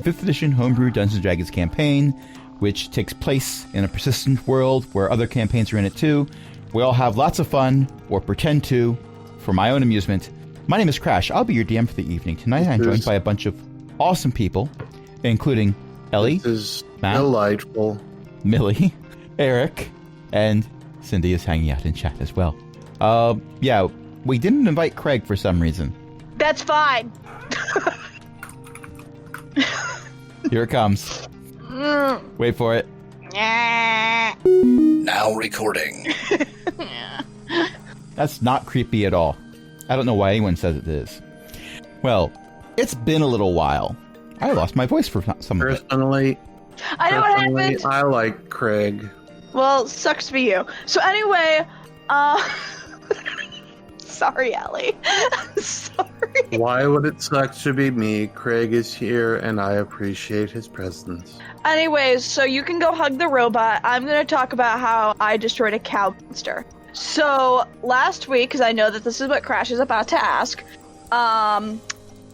5th edition homebrew Dungeons & Dragons campaign, which takes place in a persistent world where other campaigns are in it too. We all have lots of fun, or pretend to, for my own amusement. My name is Crash. I'll be your DM for the evening. Tonight I'm joined by a bunch of awesome people, including Ellie, This is Matt, delightful. Millie, Eric, and Cindy is hanging out in chat as well. Yeah, we didn't invite Craig for some reason. That's fine. Here it comes. Wait for it. Now recording. That's not creepy at all. I don't know why anyone says it is. Well, it's been a little while. I lost my voice for some of it. Personally, I know what happened. I like Craig. Well, sucks for you. So anyway, sorry, Allie. Sorry. Why would it suck to be me? Craig is here, and I appreciate his presence. Anyways, so you can go hug the robot. I'm going to talk about how I destroyed a cow monster. So last week, because I know that this is what Crash is about to ask,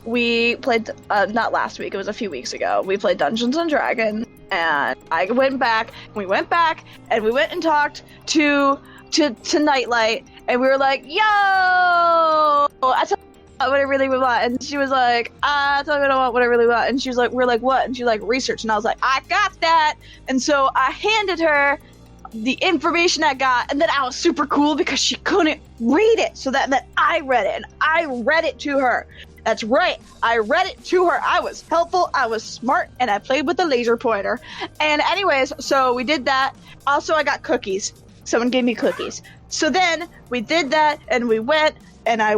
we played, not last week, it was a few weeks ago, we played Dungeons & Dragons, and we went back, and we went and talked to Nightlight, and we were like, yo, I told you what I really want, and she was like, I told you what I really want, and she was like, we're like, what? And she like, research, and I was like, I got that, and so I handed her the information I got, and then I was super cool because she couldn't read it, so that meant I read it, and I read it to her. That's right, I read it to her. I was helpful, I was smart, and I played with the laser pointer. And anyways, so we did that. Also, I got cookies. Someone gave me cookies. So then we did that, and we went, and I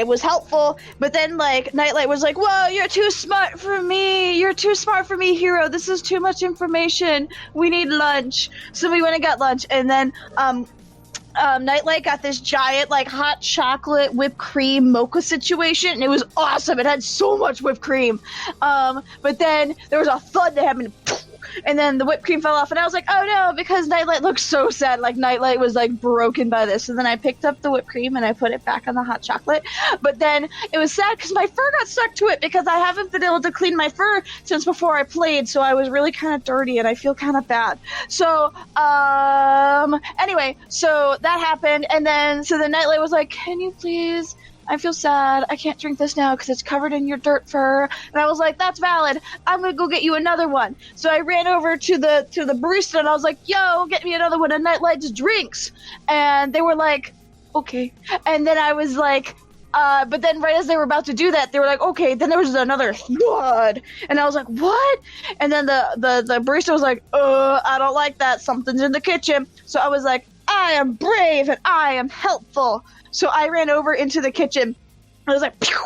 was helpful, but then like Nightlight was like, whoa, you're too smart for me, hero, this is too much information, we need lunch. So we went and got lunch, and then Nightlight got this giant like hot chocolate whipped cream mocha situation, and it was awesome. It had so much whipped cream, but then there was a thud that happened, and then the whipped cream fell off, and I was like, oh no, because Nightlight looked so sad, like Nightlight was like broken by this. And then I picked up the whipped cream and I put it back on the hot chocolate, but then it was sad because my fur got stuck to it, because I haven't been able to clean my fur since before I played, so I was really kind of dirty and I feel kind of bad. So anyway, so that happened, and then so the Nightlight was like, can you please, I feel sad, I can't drink this now because it's covered in your dirt fur. And I was like, that's valid, I'm gonna go get you another one. So I ran over to the barista and I was like, yo, get me another one of Nightlight's drinks. And they were like, okay. And then I was like, but then right as they were about to do that, they were like, okay. Then there was another thud, and I was like, what? And then the barista was like, I don't like that, something's in the kitchen. So I was like, I am brave and I am helpful. So I ran over into the kitchen. I was like, pew!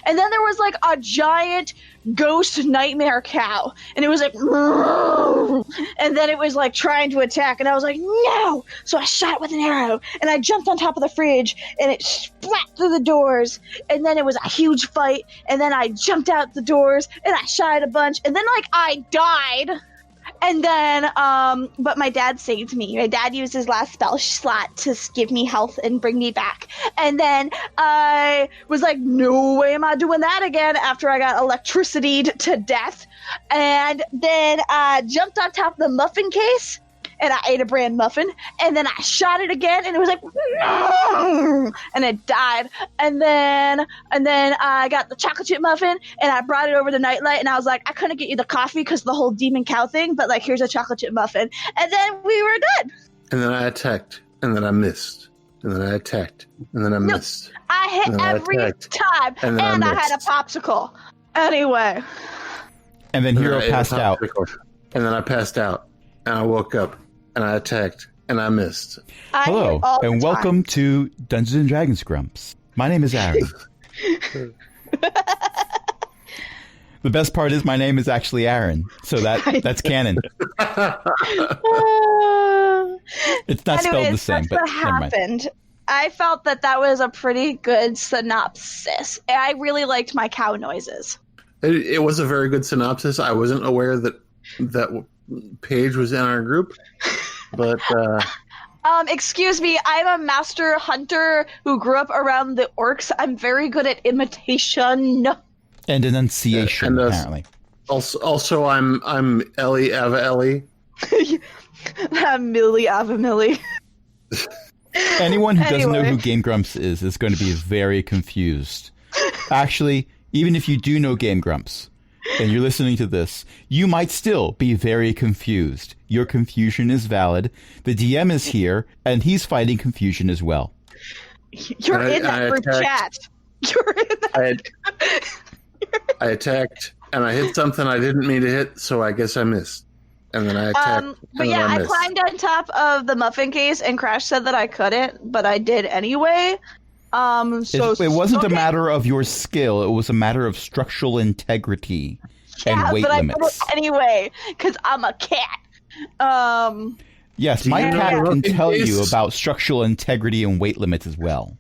And then there was like a giant ghost nightmare cow, and it was like, and then it was like trying to attack, and I was like, no! So I shot it with an arrow, and I jumped on top of the fridge, and it splat through the doors, and then it was a huge fight, and then I jumped out the doors, and I shot it a bunch, and then like I died. And then, but my dad saved me. My dad used his last spell slot to give me health and bring me back. And then I was like, no way am I doing that again, after I got electricityed to death. And then I jumped on top of the muffin case, and I ate a bran muffin, and then I shot it again, and it was like, no! And it died. And then I got the chocolate chip muffin, and I brought it over to Nightlight, and I was like, I couldn't get you the coffee because the whole demon cow thing, but like, here's a chocolate chip muffin. And then we were done. And then I attacked, and then I missed. And then I attacked, and then I missed. I hit every time, and I had a popsicle. Anyway. And then Hero passed out. And then I passed out, and I woke up. And I attacked, and I missed. Hello, and welcome to Dungeons & Dragons Grumps. My name is Aaron. The best part is my name is actually Aaron, so that's canon. It's not spelled the same, but what happened. I felt that was a pretty good synopsis. I really liked my cow noises. It was a very good synopsis. I wasn't aware that Paige was in our group, but excuse me, I'm a master hunter who grew up around the orcs. I'm very good at imitation. And enunciation, And apparently. Also, I'm Ellie Ava Ellie. Millie Avamillie. Anyone who doesn't know Anyway. who Game Grumps is going to be very confused. Actually, even if you do know Game Grumps and you're listening to this, you might still be very confused. Your confusion is valid. The DM is here, and he's fighting confusion as well. You're I- in that I group attacked- chat. You're in that. I attacked, and I hit something I didn't mean to hit, so I guess I missed. And then I attacked, But and yeah, then I I missed. climbed on top of the muffin case, and Crash said that I couldn't, but I did anyway. So It wasn't a okay. matter of your skill. It was a matter of structural integrity and weight but limits. I did it anyway because I'm a cat. Yes, Do my you know cat the can rookie tell you case? about structural integrity and weight limits as well.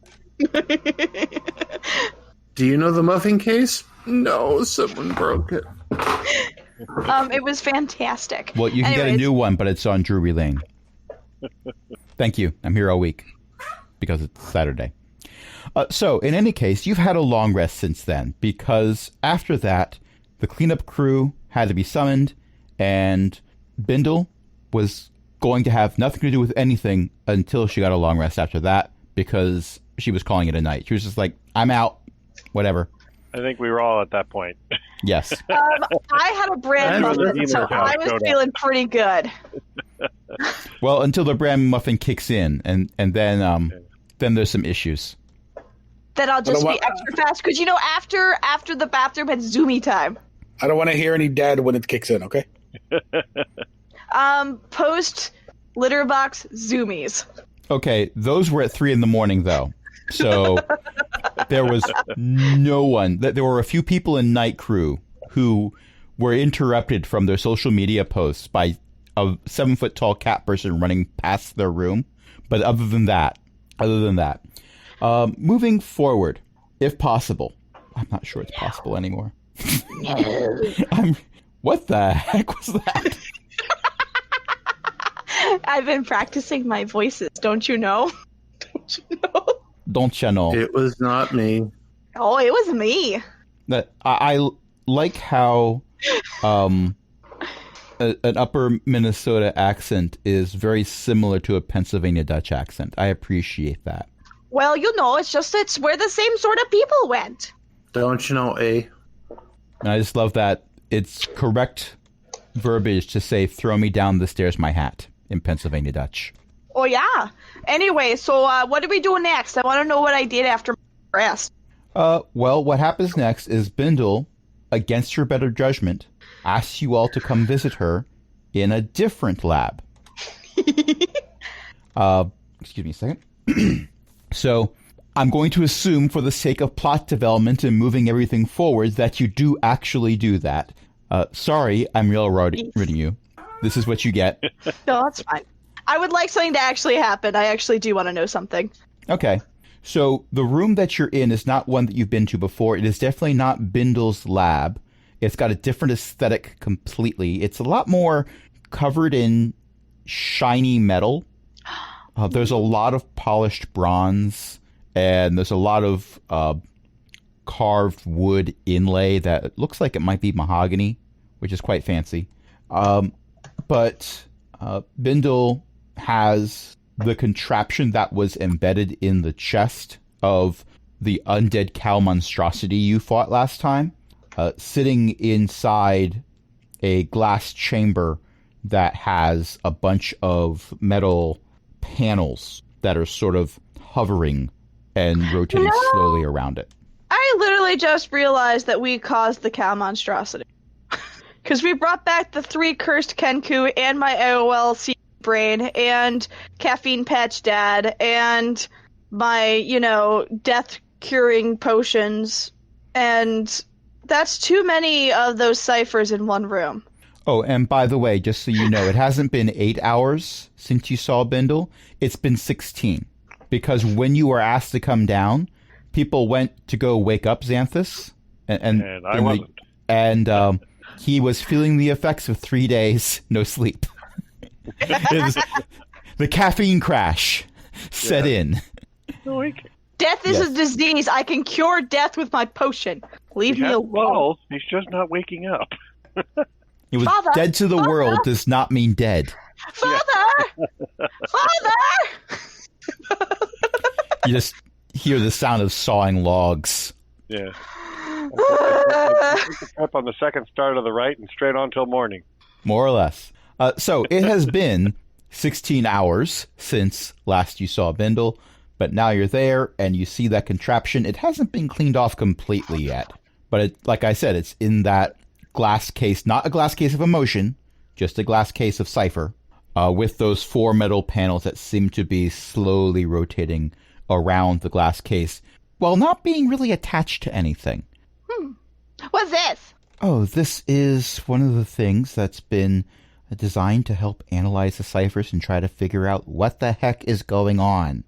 Do you know the muffin case? No, someone broke it. It was fantastic. Well, you can get a Anyways, new one, but it's on Drury Lane. Thank you. I'm here all week because it's Saturday. So, in any case, you've had a long rest since then because after that, the cleanup crew had to be summoned, and Bindle was going to have nothing to do with anything until she got a long rest after that because she was calling it a night. She was just like, I'm out. Whatever. I think we were all at that point. Yes. I had a brand I muffin, so I was feeling pretty good. Well, until the brand muffin kicks in, and then there's some issues. Then I'll just But be extra fast because after the bathroom it's zoomy time. I don't want to hear any dad when it kicks in, okay? Post litter box zoomies. Okay, those were at 3 a.m, though. So there was no one. There were a few people in night crew who were interrupted from their social media posts by a 7-foot-tall cat person running past their room. But other than that, moving forward, if possible, I'm not sure it's possible anymore. What the heck was that? I've been practicing my voices, don't you know? Don't you know? Don't you know? It was not me. Oh, it was me. That I like how an upper Minnesota accent is very similar to a Pennsylvania Dutch accent. I appreciate that. Well, it's where the same sort of people went. Don't you know, eh? And I just love that it's correct verbiage to say, throw me down the stairs, my hat, in Pennsylvania Dutch. Oh, yeah. Anyway, so what do we do next? I want to know what I did after my rest. Well, what happens next is Bindle, against your better judgment, asks you all to come visit her in a different lab. Excuse me a second. So, I'm going to assume for the sake of plot development and moving everything forward that you do actually do that. Sorry, I'm railroading you. This is what you get. No, that's fine. I would like something to actually happen. I actually do want to know something. Okay. So the room that you're in is not one that you've been to before. It is definitely not Bindle's lab. It's got a different aesthetic completely. It's a lot more covered in shiny metal. There's a lot of polished bronze, and there's a lot of carved wood inlay that looks like it might be mahogany, which is quite fancy. But Bindle has the contraption that was embedded in the chest of the undead cow monstrosity you fought last time, sitting inside a glass chamber that has a bunch of metal panels that are sort of hovering and rotating slowly around it. I literally just realized that we caused the cow monstrosity. Because we brought back the 3 cursed Kenku and my AOL brain and caffeine patch dad and my, death curing potions. And that's too many of those ciphers in one room. Oh, and by the way, just so you know, it hasn't been 8 hours since you saw Bindle. It's been 16. Because when you were asked to come down, people went to go wake up Xanthus. And I wasn't. He was feeling the effects of 3 days, no sleep. The caffeine crash set in. Death is Yes. a disease. I can cure death with my potion. Leave He me has alone. balls. He's just not waking up. It was Father! dead to the Father! world does not mean dead. Father! Father! You just hear the sound of sawing logs. Yeah. I took the trip on the second start of the right and straight on till morning. More or less. So it has been 16 hours since last you saw Bindle, but now you're there and you see that contraption. It hasn't been cleaned off completely yet, but like I said, it's in that glass case, not a glass case of emotion, just a glass case of cipher, with those 4 metal panels that seem to be slowly rotating around the glass case while not being really attached to anything. What's this? Oh, this is one of the things that's been designed to help analyze the ciphers and try to figure out what the heck is going on.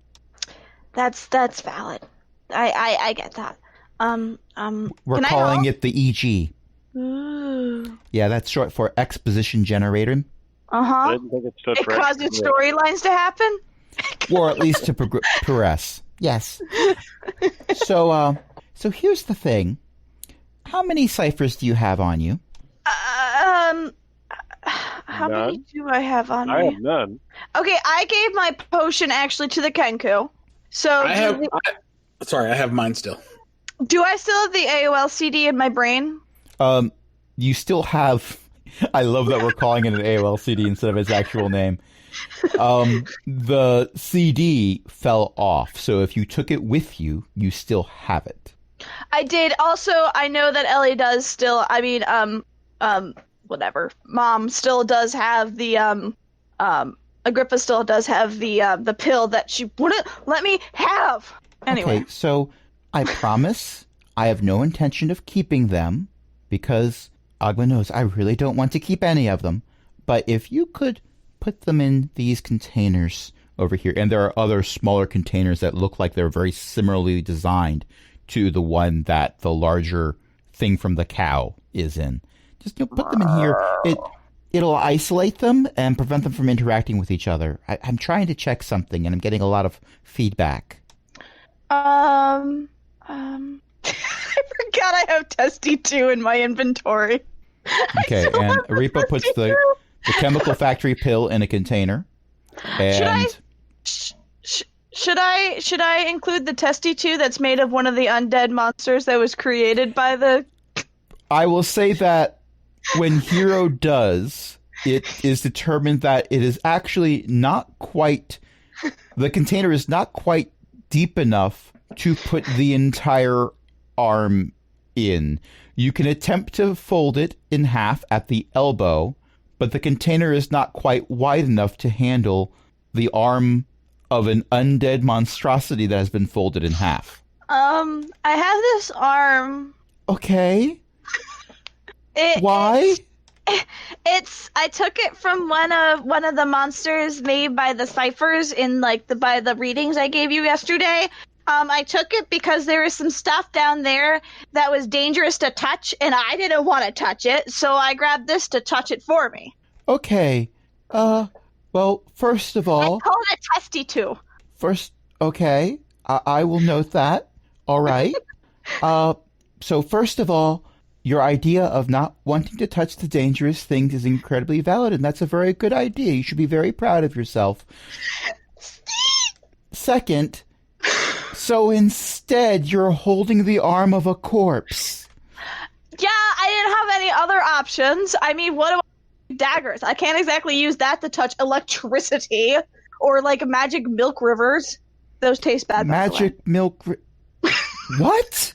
That's valid. I get that. We're can calling it the EG. Ooh. Yeah, that's short for exposition generator, I Uh-huh. didn't think it stood It for causes storylines to happen? or at least to progress. Yes. So here's the thing. How many ciphers do you have on you? How many None. do I have on I me? have none. Okay, I gave my potion actually to the Kenku. So I have mine still. do I still have the AOL CD in my brain? You still have. I love that we're calling it an AOL CD instead of its actual name. The CD fell off, so if you took it with you, you still have it. I did. Also, I know that Ellie does still. I mean, whatever. Mom still does have the Agrippa still does have the pill that she wouldn't let me have. Anyway, Okay, so I promise I have no intention of keeping them because Agma knows I really don't want to keep any of them. But if you could put them in these containers over here, and there are other smaller containers that look like they're very similarly designed to the one that the larger thing from the cow is in. Just put them in here. It'll isolate them and prevent them from interacting with each other. I'm trying to check something, and I'm getting a lot of feedback. I forgot I have Testy 2 in my inventory. Okay, and Aripa puts the chemical factory pill in a container. And Should I include the Testy 2 that's made of one of the undead monsters that was created by the... I will say that when Hero does, it is determined that it is actually not quite... The container is not quite deep enough to put the entire arm in. You can attempt to fold it in half at the elbow, but the container is not quite wide enough to handle the arm of an undead monstrosity that has been folded in half. I have this arm. Okay. Why? I took it from one of the monsters made by the ciphers in by the readings I gave you yesterday. I took it because there was some stuff down there that was dangerous to touch, and I didn't want to touch it, so I grabbed this to touch it for me. Okay. Well, first of all... I called it Testy 2. Okay. I will note that. All right. So first of all, your idea of not wanting to touch the dangerous things is incredibly valid, and that's a very good idea. You should be very proud of yourself. Second, so instead you're holding the arm of a corpse. Yeah, I didn't have any other options. I mean, what do I daggers? I can't exactly use that to touch electricity or magic milk rivers. Those taste bad. Magic milk. What?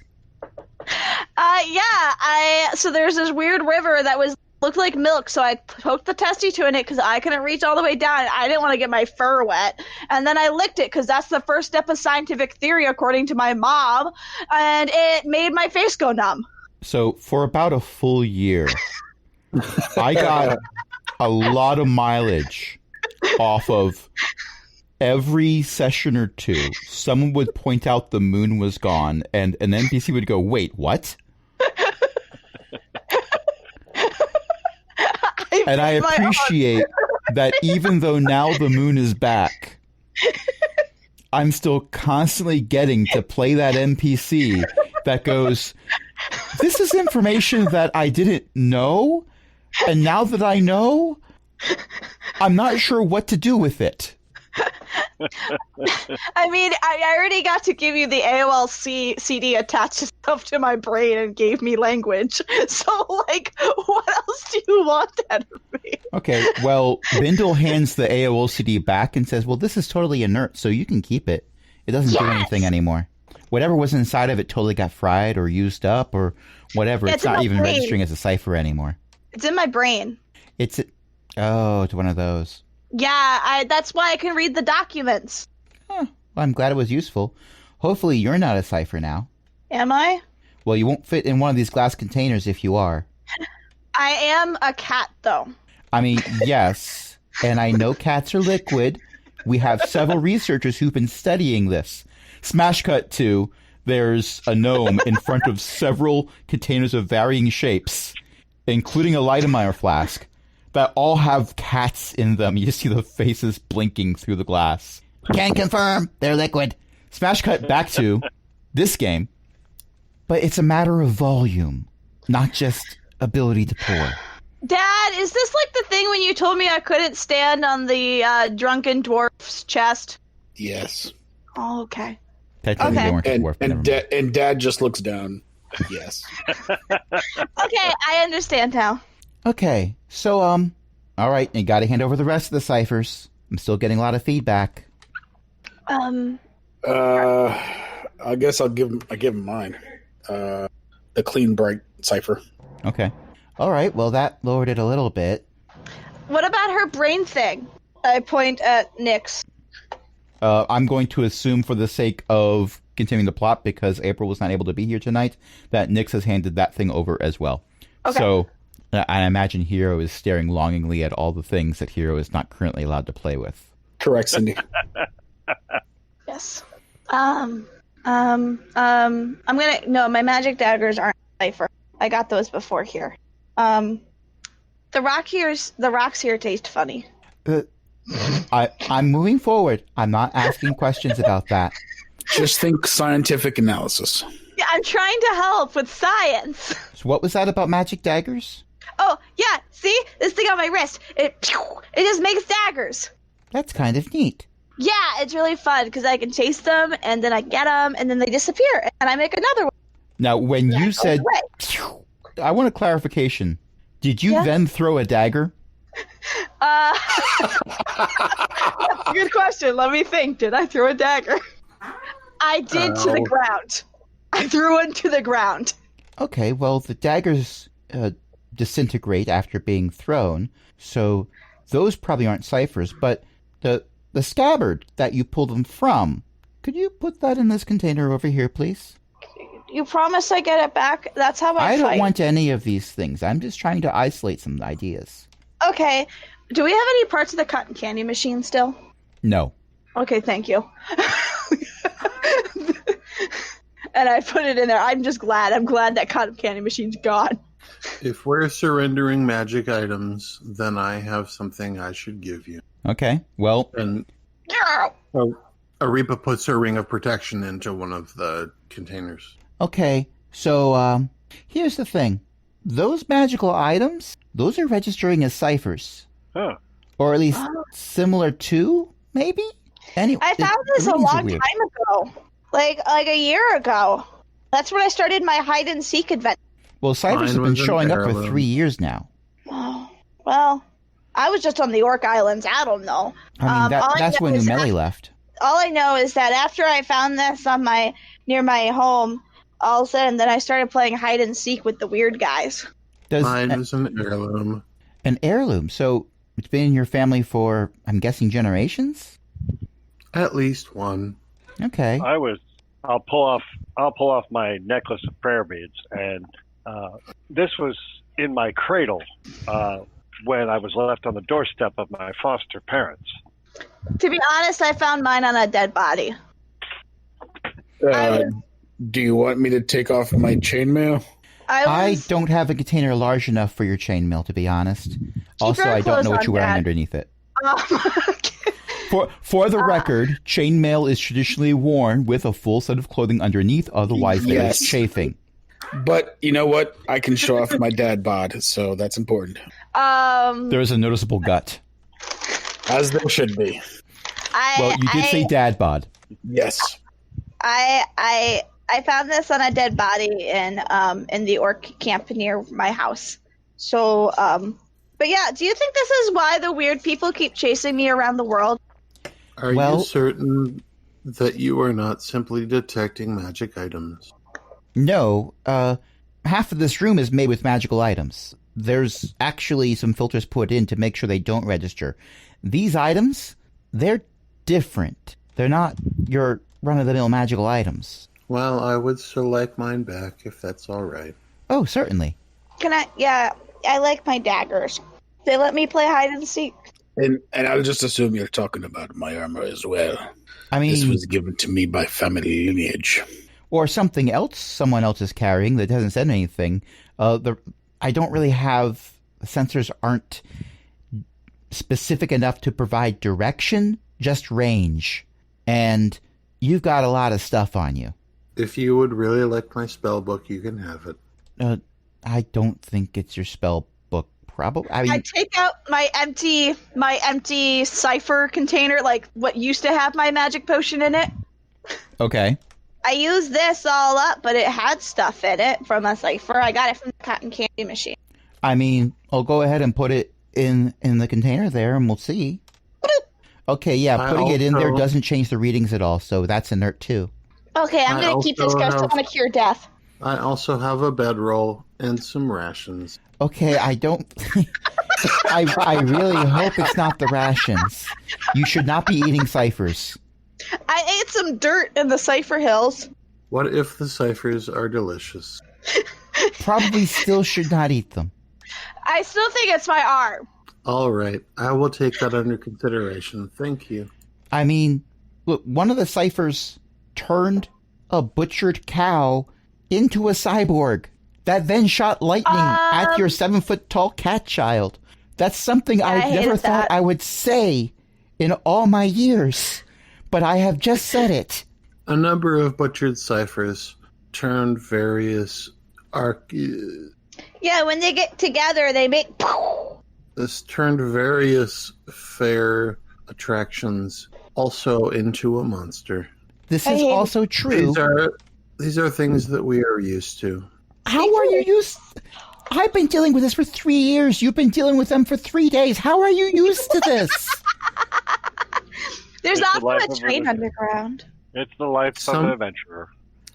So there's this weird river that looked like milk, so I poked the Testy 2 in it because I couldn't reach all the way down, and I didn't want to get my fur wet. And then I licked it because that's the first step of scientific theory, according to my mom, and it made my face go numb. So for about a full year, I got a lot of mileage off of every session or two. Someone would point out the moon was gone, and an NPC would go, "Wait, what?" And I appreciate that even though now the moon is back, I'm still constantly getting to play that NPC that goes, this is information that I didn't know, and now that I know, I'm not sure what to do with it. I mean, I already got to give you the AOL CD attached itself to my brain and gave me language. So, like, what else do you want out of me? Okay, well, Bindle hands the AOL CD back and says, well, this is totally inert, so you can keep it. It doesn't do anything anymore. Whatever was inside of it totally got fried or used up or whatever. It's not even registering as a cipher anymore. It's in my brain. It's one of those. Yeah, that's why I can read the documents. Well, I'm glad it was useful. Hopefully you're not a cipher now. Am I? Well, you won't fit in one of these glass containers if you are. I am a cat, though. I mean, yes, and I know cats are liquid. We have several researchers who've been studying this. Smash cut to, there's a gnome in front of several containers of varying shapes, including a Lightermeyer flask, that all have cats in them. You see the faces blinking through the glass. Can confirm, they're liquid. Smash cut back to this game, but it's a matter of volume, not just ability to pour. Dad, is this like the thing when you told me I couldn't stand on the drunken dwarf's chest? Yes. Oh, okay. Technically, they weren't a dwarf, but never mind. And Dad just looks down. Yes. Okay, I understand now. Okay, so, all right, you gotta hand over the rest of the ciphers. I'm still getting a lot of feedback. I guess I give him mine. The clean, bright cipher. Okay. All right, well, that lowered it a little bit. What about her brain thing? I point at Nyx. I'm going to assume, for the sake of continuing the plot, because April was not able to be here tonight, that Nyx has handed that thing over as well. Okay. So, I imagine Hero is staring longingly at all the things that Hero is not currently allowed to play with. Correct, Cindy. Yes. I'm gonna... No, my magic daggers aren't cipher. I got those before here. The rocks here taste funny. I'm moving forward. I'm not asking questions about that. Just think scientific analysis. Yeah, I'm trying to help with science. So what was that about magic daggers? Oh, yeah, see? This thing on my wrist. It just makes daggers. That's kind of neat. Yeah, it's really fun because I can chase them, and then I get them, and then they disappear, and I make another one. Now, when you said... I want a clarification. Did you then throw a dagger? That's a good question. Let me think. Did I throw a dagger? I did to the ground. I threw one to the ground. Okay, well, the daggers disintegrate after being thrown, so those probably aren't ciphers, but the scabbard that you pulled them from, could you put that in this container over here, please? You promise I get it back? That's how I fight. don't want any of these things. I'm just trying to isolate some ideas. Okay. Do we have any parts of the cotton candy machine still? No. Okay, thank you. And I put it in there. I'm just glad. I'm glad that cotton candy machine's gone. If we're surrendering magic items, then I have something I should give you. Okay, well... And Arepa puts her ring of protection into one of the containers. Okay, so here's the thing. Those magical items, those are registering as ciphers. Huh. Or at least similar to, maybe? Anyway, I found this a long time ago. Like a year ago. That's when I started my hide and seek adventure. Well, ciphers have been showing up for 3 years now. Oh, well, I was just on the Orc Islands. I don't know. I mean, that's when Umeli left. All I know is that after I found this on near my home, all of a sudden, then I started playing hide and seek with the weird guys. Mine is an heirloom. An heirloom? So it's been in your family for, I'm guessing, generations? At least one. Okay. I'll pull off my necklace of prayer beads, and this was in my cradle when I was left on the doorstep of my foster parents. To be honest, I found mine on a dead body. Do you want me to take off my chainmail? I don't have a container large enough for your chainmail, to be honest. Also, I don't know what you're wearing underneath it. For the record, chainmail is traditionally worn with a full set of clothing underneath, otherwise there is chafing. But you know what? I can show off my dad bod, so that's important. There is a noticeable gut. As there should be. Well, you did say dad bod. Yes. I found this on a dead body in the orc camp near my house. So, but yeah, do you think this is why the weird people keep chasing me around the world? Are you certain that you are not simply detecting magic items? No, half of this room is made with magical items. There's actually some filters put in to make sure they don't register. These items, they're different. They're not your run-of-the-mill magical items. Well, I would still like mine back, if that's all right. Oh, certainly. Can I? Yeah, I like my daggers. They let me play hide and seek. And I'll just assume you're talking about my armor as well. I mean, this was given to me by family lineage. Or something else someone else is carrying that hasn't said anything. I don't really have... Sensors aren't specific enough to provide direction, just range. And you've got a lot of stuff on you. If you would really like my spell book, you can have it. I don't think it's your spell book. Probably. I take out my empty cipher container, like what used to have my magic potion in it. Okay. I used this all up, but it had stuff in it from a cipher. I got it from the cotton candy machine. I mean, I'll go ahead and put it in the container there, and we'll see. Okay, yeah, putting it in there doesn't change the readings at all, so that's inert too. Okay, I'm going to keep this ghost. I want to cure death. I also have a bedroll and some rations. Okay, I don't... I really hope it's not the rations. You should not be eating ciphers. I ate some dirt in the cipher hills. What if the ciphers are delicious? Probably still should not eat them. I still think it's my arm. All right, I will take that under consideration. Thank you. I mean, look, one of the ciphers turned a butchered cow into a cyborg that then shot lightning at your 7-foot-tall cat child. That's something I never thought I would say in all my years, but I have just said it. A number of butchered ciphers turned various Yeah, when they get together, they make... This turned various fair attractions also into a monster. This is also true. These are things that we are used to. How are you used? I've been dealing with this for 3 years. You've been dealing with them for 3 days. How are you used to this? There's also a train underground. It's the life of an adventurer.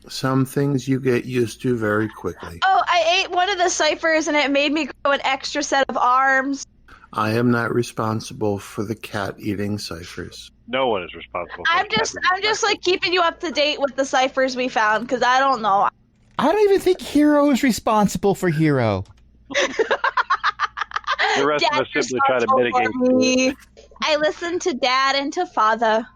Some things you get used to very quickly. Oh, I ate one of the ciphers and it made me grow an extra set of arms. I am not responsible for the cat eating ciphers. No one is responsible. I'm just like keeping you up to date with the ciphers we found because I don't know. I don't even think Hero is responsible for Hero. The rest of us simply try to mitigate. I listen to Dad and to Father.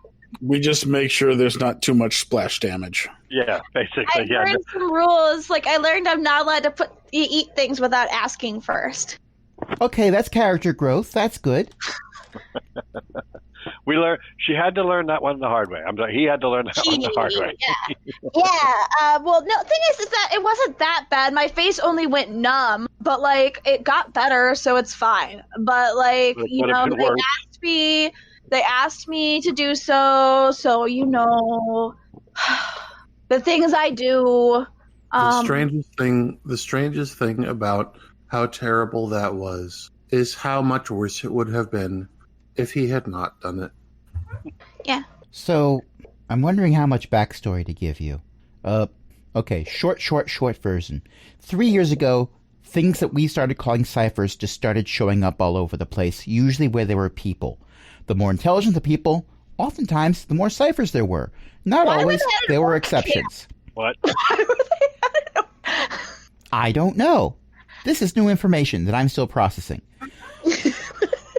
We just make sure there's not too much splash damage. Yeah, basically. I learned some rules. Like I learned I'm not allowed to eat things without asking first. Okay, that's character growth. That's good. She had to learn that one the hard way. He had to learn that one the hard way. Yeah. Well, no. Thing is that it wasn't that bad. My face only went numb, but like it got better, so it's fine. But like they asked me to do so. So the things I do. The strangest thing about how terrible that was is how much worse it would have been if he had not done it. Yeah. So, I'm wondering how much backstory to give you. Okay, short version. 3 years ago, things that we started calling ciphers just started showing up all over the place, usually where there were people. The more intelligent the people, oftentimes the more ciphers there were. Not always, there were exceptions. What? I don't know. This is new information that I'm still processing.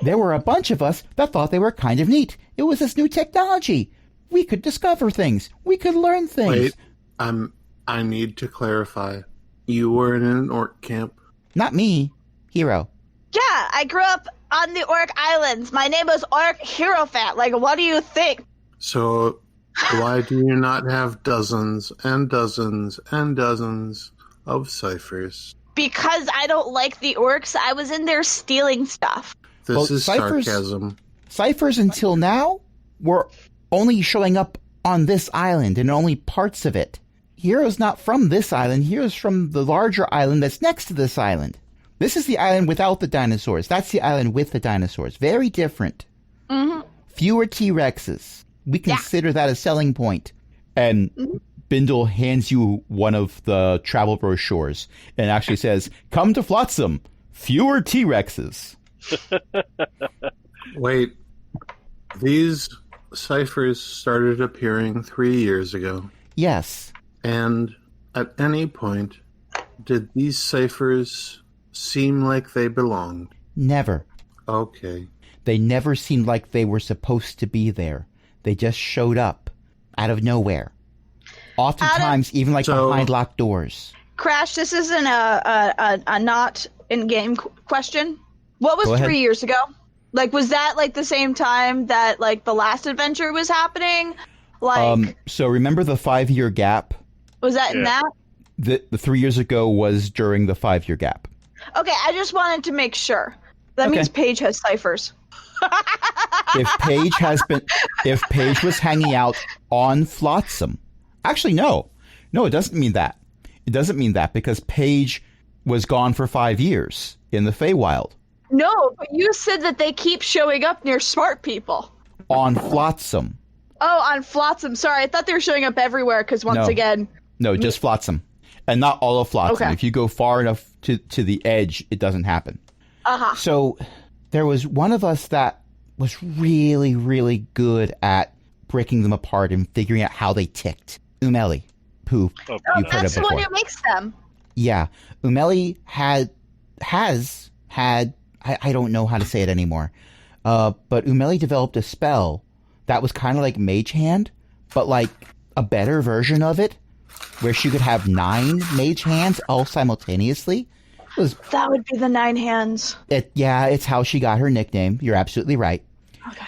There were a bunch of us that thought they were kind of neat. It was this new technology. We could discover things. We could learn things. Wait, I need to clarify. You were in an orc camp? Not me. Hero. Yeah, I grew up on the Orc Islands. My name is Orc Hierophant. Like, what do you think? So, why do you not have dozens and dozens and dozens of ciphers? Because I don't like the orcs. I was in there stealing stuff. This is sarcasm. Ciphers until now were only showing up on this island and only parts of it. Hero's not from this island. Hero's from the larger island that's next to this island. This is the island without the dinosaurs. That's the island with the dinosaurs. Very different. Mm-hmm. Fewer T-Rexes. We consider that a selling point. And Bindle hands you one of the travel brochures and actually says, "Come to Flotsam. Fewer T-Rexes." Wait. These ciphers started appearing 3 years ago. Yes. And at any point, did these ciphers seem like they belonged? Never. Okay. They never seemed like they were supposed to be there. They just showed up out of nowhere. Oftentimes, even like behind locked doors. Crash, this isn't a not in-game question. What was 3 years ago? Like, was that like the same time that like the last adventure was happening? Like, so remember the 5-year gap? Was that in that? The 3 years ago was during the 5-year gap. Okay, I just wanted to make sure. That means Paige has ciphers. If Paige was hanging out on Flotsam, actually no, it doesn't mean that. It doesn't mean that because Paige was gone for 5 years in the Feywild. No, but you said that they keep showing up near smart people. On Flotsam. Oh, on Flotsam. Sorry, I thought they were showing up everywhere because once again... No, just Flotsam. And not all of Flotsam. Okay. If you go far enough to the edge, it doesn't happen. Uh-huh. So there was one of us that was really, really good at breaking them apart and figuring out how they ticked. Umeli, who you've heard of that's the before. one who makes them. Yeah. Umeli has had, I don't know how to say it anymore, but Umeli developed a spell that was kind of like Mage Hand, but like a better version of it, where she could have 9 Mage Hands all simultaneously. That would be the 9 hands. It's how she got her nickname. You're absolutely right. Okay.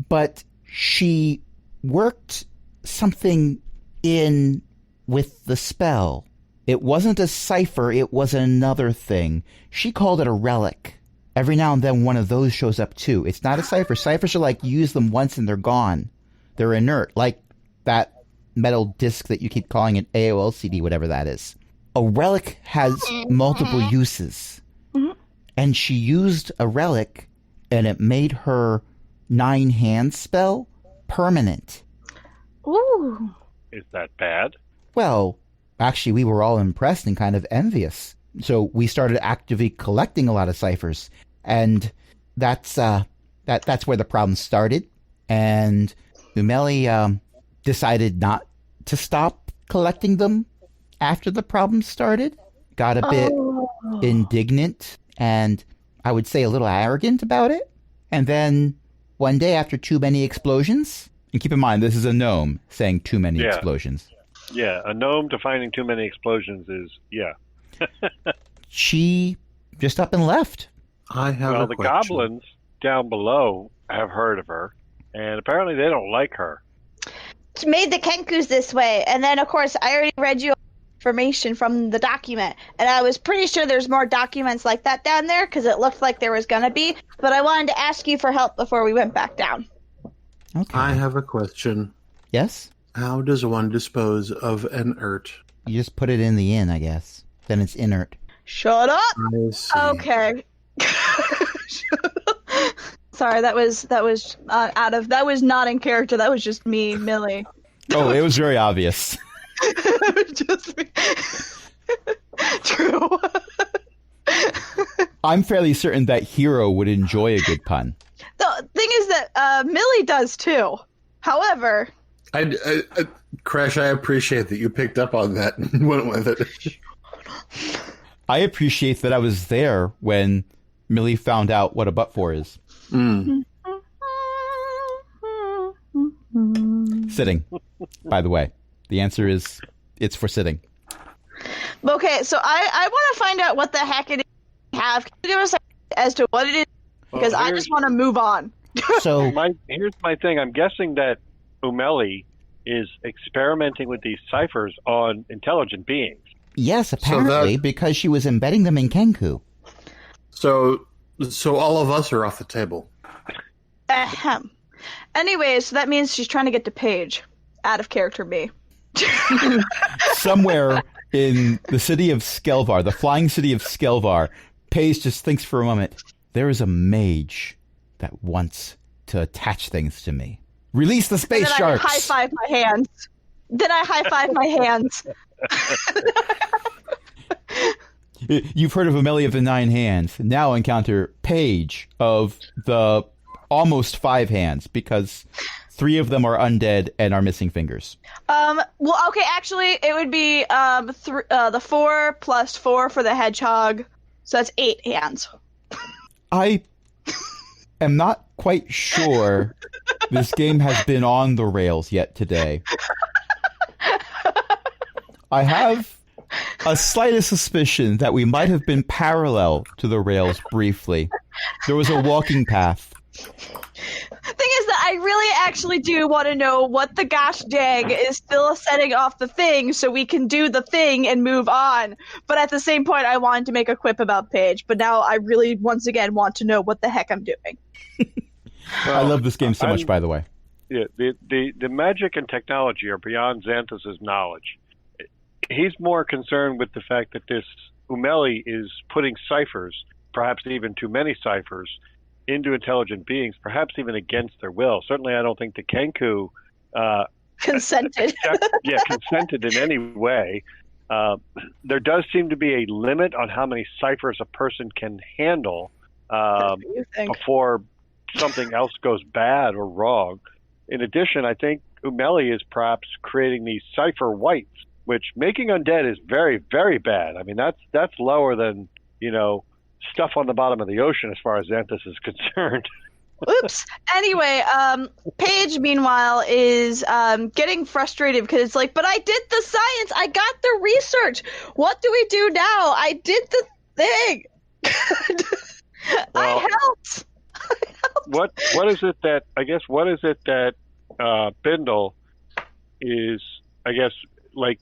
But she worked something in with the spell. It wasn't a cipher, it was another thing. She called it a relic. Every now and then one of those shows up too. It's not a cipher. Ciphers are like, you use them once and they're gone. They're inert, like that metal disc that you keep calling an AOL CD, whatever that is. A relic has multiple uses. Mm-hmm. And she used a relic and it made her 9-hand spell permanent. Ooh. Is that bad? Well, actually, we were all impressed and kind of envious. So we started actively collecting a lot of ciphers. And that's where the problem started. And Umeli decided not to stop collecting them after the problem started. Got a bit indignant and I would say a little arrogant about it. And then one day after too many explosions, and keep in mind this is a gnome saying too many explosions. Yeah, a gnome defining too many explosions is, She just up and left. I have well, a the question. goblins down below have heard of her, and apparently they don't like her. She made the Kenkus this way, and then of course I already read you information from the document, and I was pretty sure there's more documents like that down there because it looked like there was gonna be, but I wanted to ask you for help before we went back down. Okay. I have a question. Yes? How does one dispose of an ert? You just put it in the inn, I guess. Then it's inert. Shut up! I see. Okay. Sorry, that was that was not in character. That was just me, Millie. Oh, it was very obvious. That was just me. True. I'm fairly certain that Hero would enjoy a good pun. The thing is that Millie does too. However, Crash, I appreciate that you picked up on that and went with it. I appreciate that I was there when Millie found out what a butt-for is. Sitting, by the way. The answer is it's for sitting. okay, so I want to find out what the heck it is you have. Can you give us as to what it is, because I just want to move on. So here's my thing. I'm guessing that Umeli is experimenting with these ciphers on intelligent beings. yes, apparently, because she was embedding them in Kenku. So all of us are off the table. Ahem. Anyways, so that means she's trying to get to Paige. Out of character me. Somewhere in the city of Skelvar, the flying city of Skelvar, Paige just thinks for a moment, there is a mage that wants to attach things to me. Release the space then sharks! I high-five my hands. Then I high-five my hands. You've heard of Amelia of the Nine Hands. Now encounter Paige of the almost 5 hands, because 3 of them are undead and are missing fingers. Well, okay, actually, it would be the 4 plus 4 for the hedgehog, so that's 8 hands. I am not quite sure this game has been on the rails yet today. I have a slightest suspicion that we might have been parallel to the rails briefly. There was a walking path. Thing is that I really actually do want to know what the gosh dang is still setting off the thing so we can do the thing and move on. But at the same point, I wanted to make a quip about Paige, but now I really, once again, want to know what the heck I'm doing. Well, I love this game so much, by the way. Yeah, the magic and technology are beyond Xanthus's knowledge. He's more concerned with the fact that this Umeli is putting ciphers, perhaps even too many ciphers, into intelligent beings, perhaps even against their will. Certainly, I don't think the Kenku consented. Consented in any way. There does seem to be a limit on how many ciphers a person can handle before something else goes bad or wrong. In addition, I think Umeli is perhaps creating these cipher whites, which making undead is very, very bad. I mean, that's lower than, stuff on the bottom of the ocean as far as Xanthus is concerned. Oops. Anyway, Paige, meanwhile, is getting frustrated because it's like, but I did the science. I got the research. What do we do now? I did the thing. I helped. What is it that Bindle is, I guess, like,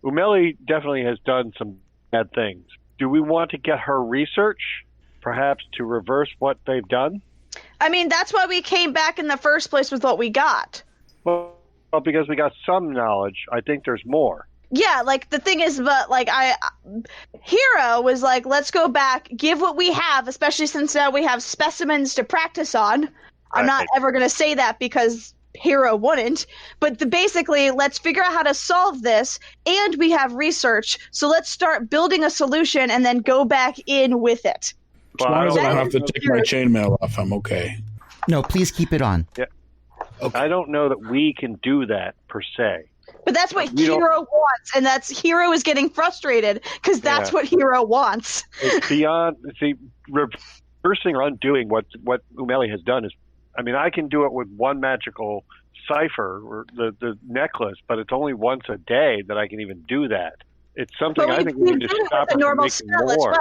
Umeli definitely has done some bad things. Do we want to get her research, perhaps, to reverse what they've done? I mean, that's why we came back in the first place with what we got. Well, because we got some knowledge. I think there's more. Yeah, like, the thing is, but, like, Hero was like, let's go back, give what we have, especially since now we have specimens to practice on. I'm not ever going to say that because Hero wouldn't, but basically, let's figure out how to solve this, and we have research, so let's start building a solution and then go back in with it. As long as I don't have to take my chainmail off, I'm okay. No, please keep it on. Yeah. Okay. I don't know that we can do that, per se. But that's what Hero wants, and Hero is getting frustrated, because that's what Hero wants. It's beyond, reversing or undoing what Umeli has done is, I mean, I can do it with one magical cipher, or the necklace, but it's only once a day that I can even do that. It's something I think we need to stop her from making more.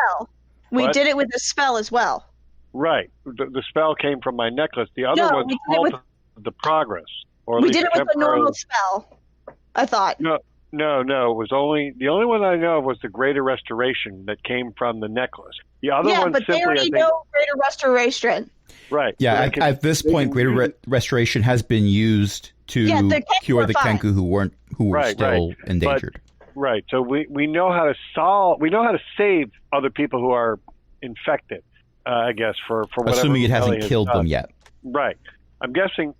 We did it with the spell as well. Right. The spell came from my necklace. The other one halted the progress. Or we did it with the normal spell, I thought. No. It was the only one I know of was the Greater Restoration that came from the necklace. The other one but simply, they already know Greater Restoration. Right. Yeah, at this point, Greater Restoration has been used to cure the Kenku who were still endangered. Right. So we know how to save other people who are infected, I guess, for whatever. Assuming it hasn't killed them yet. Right. I'm guessing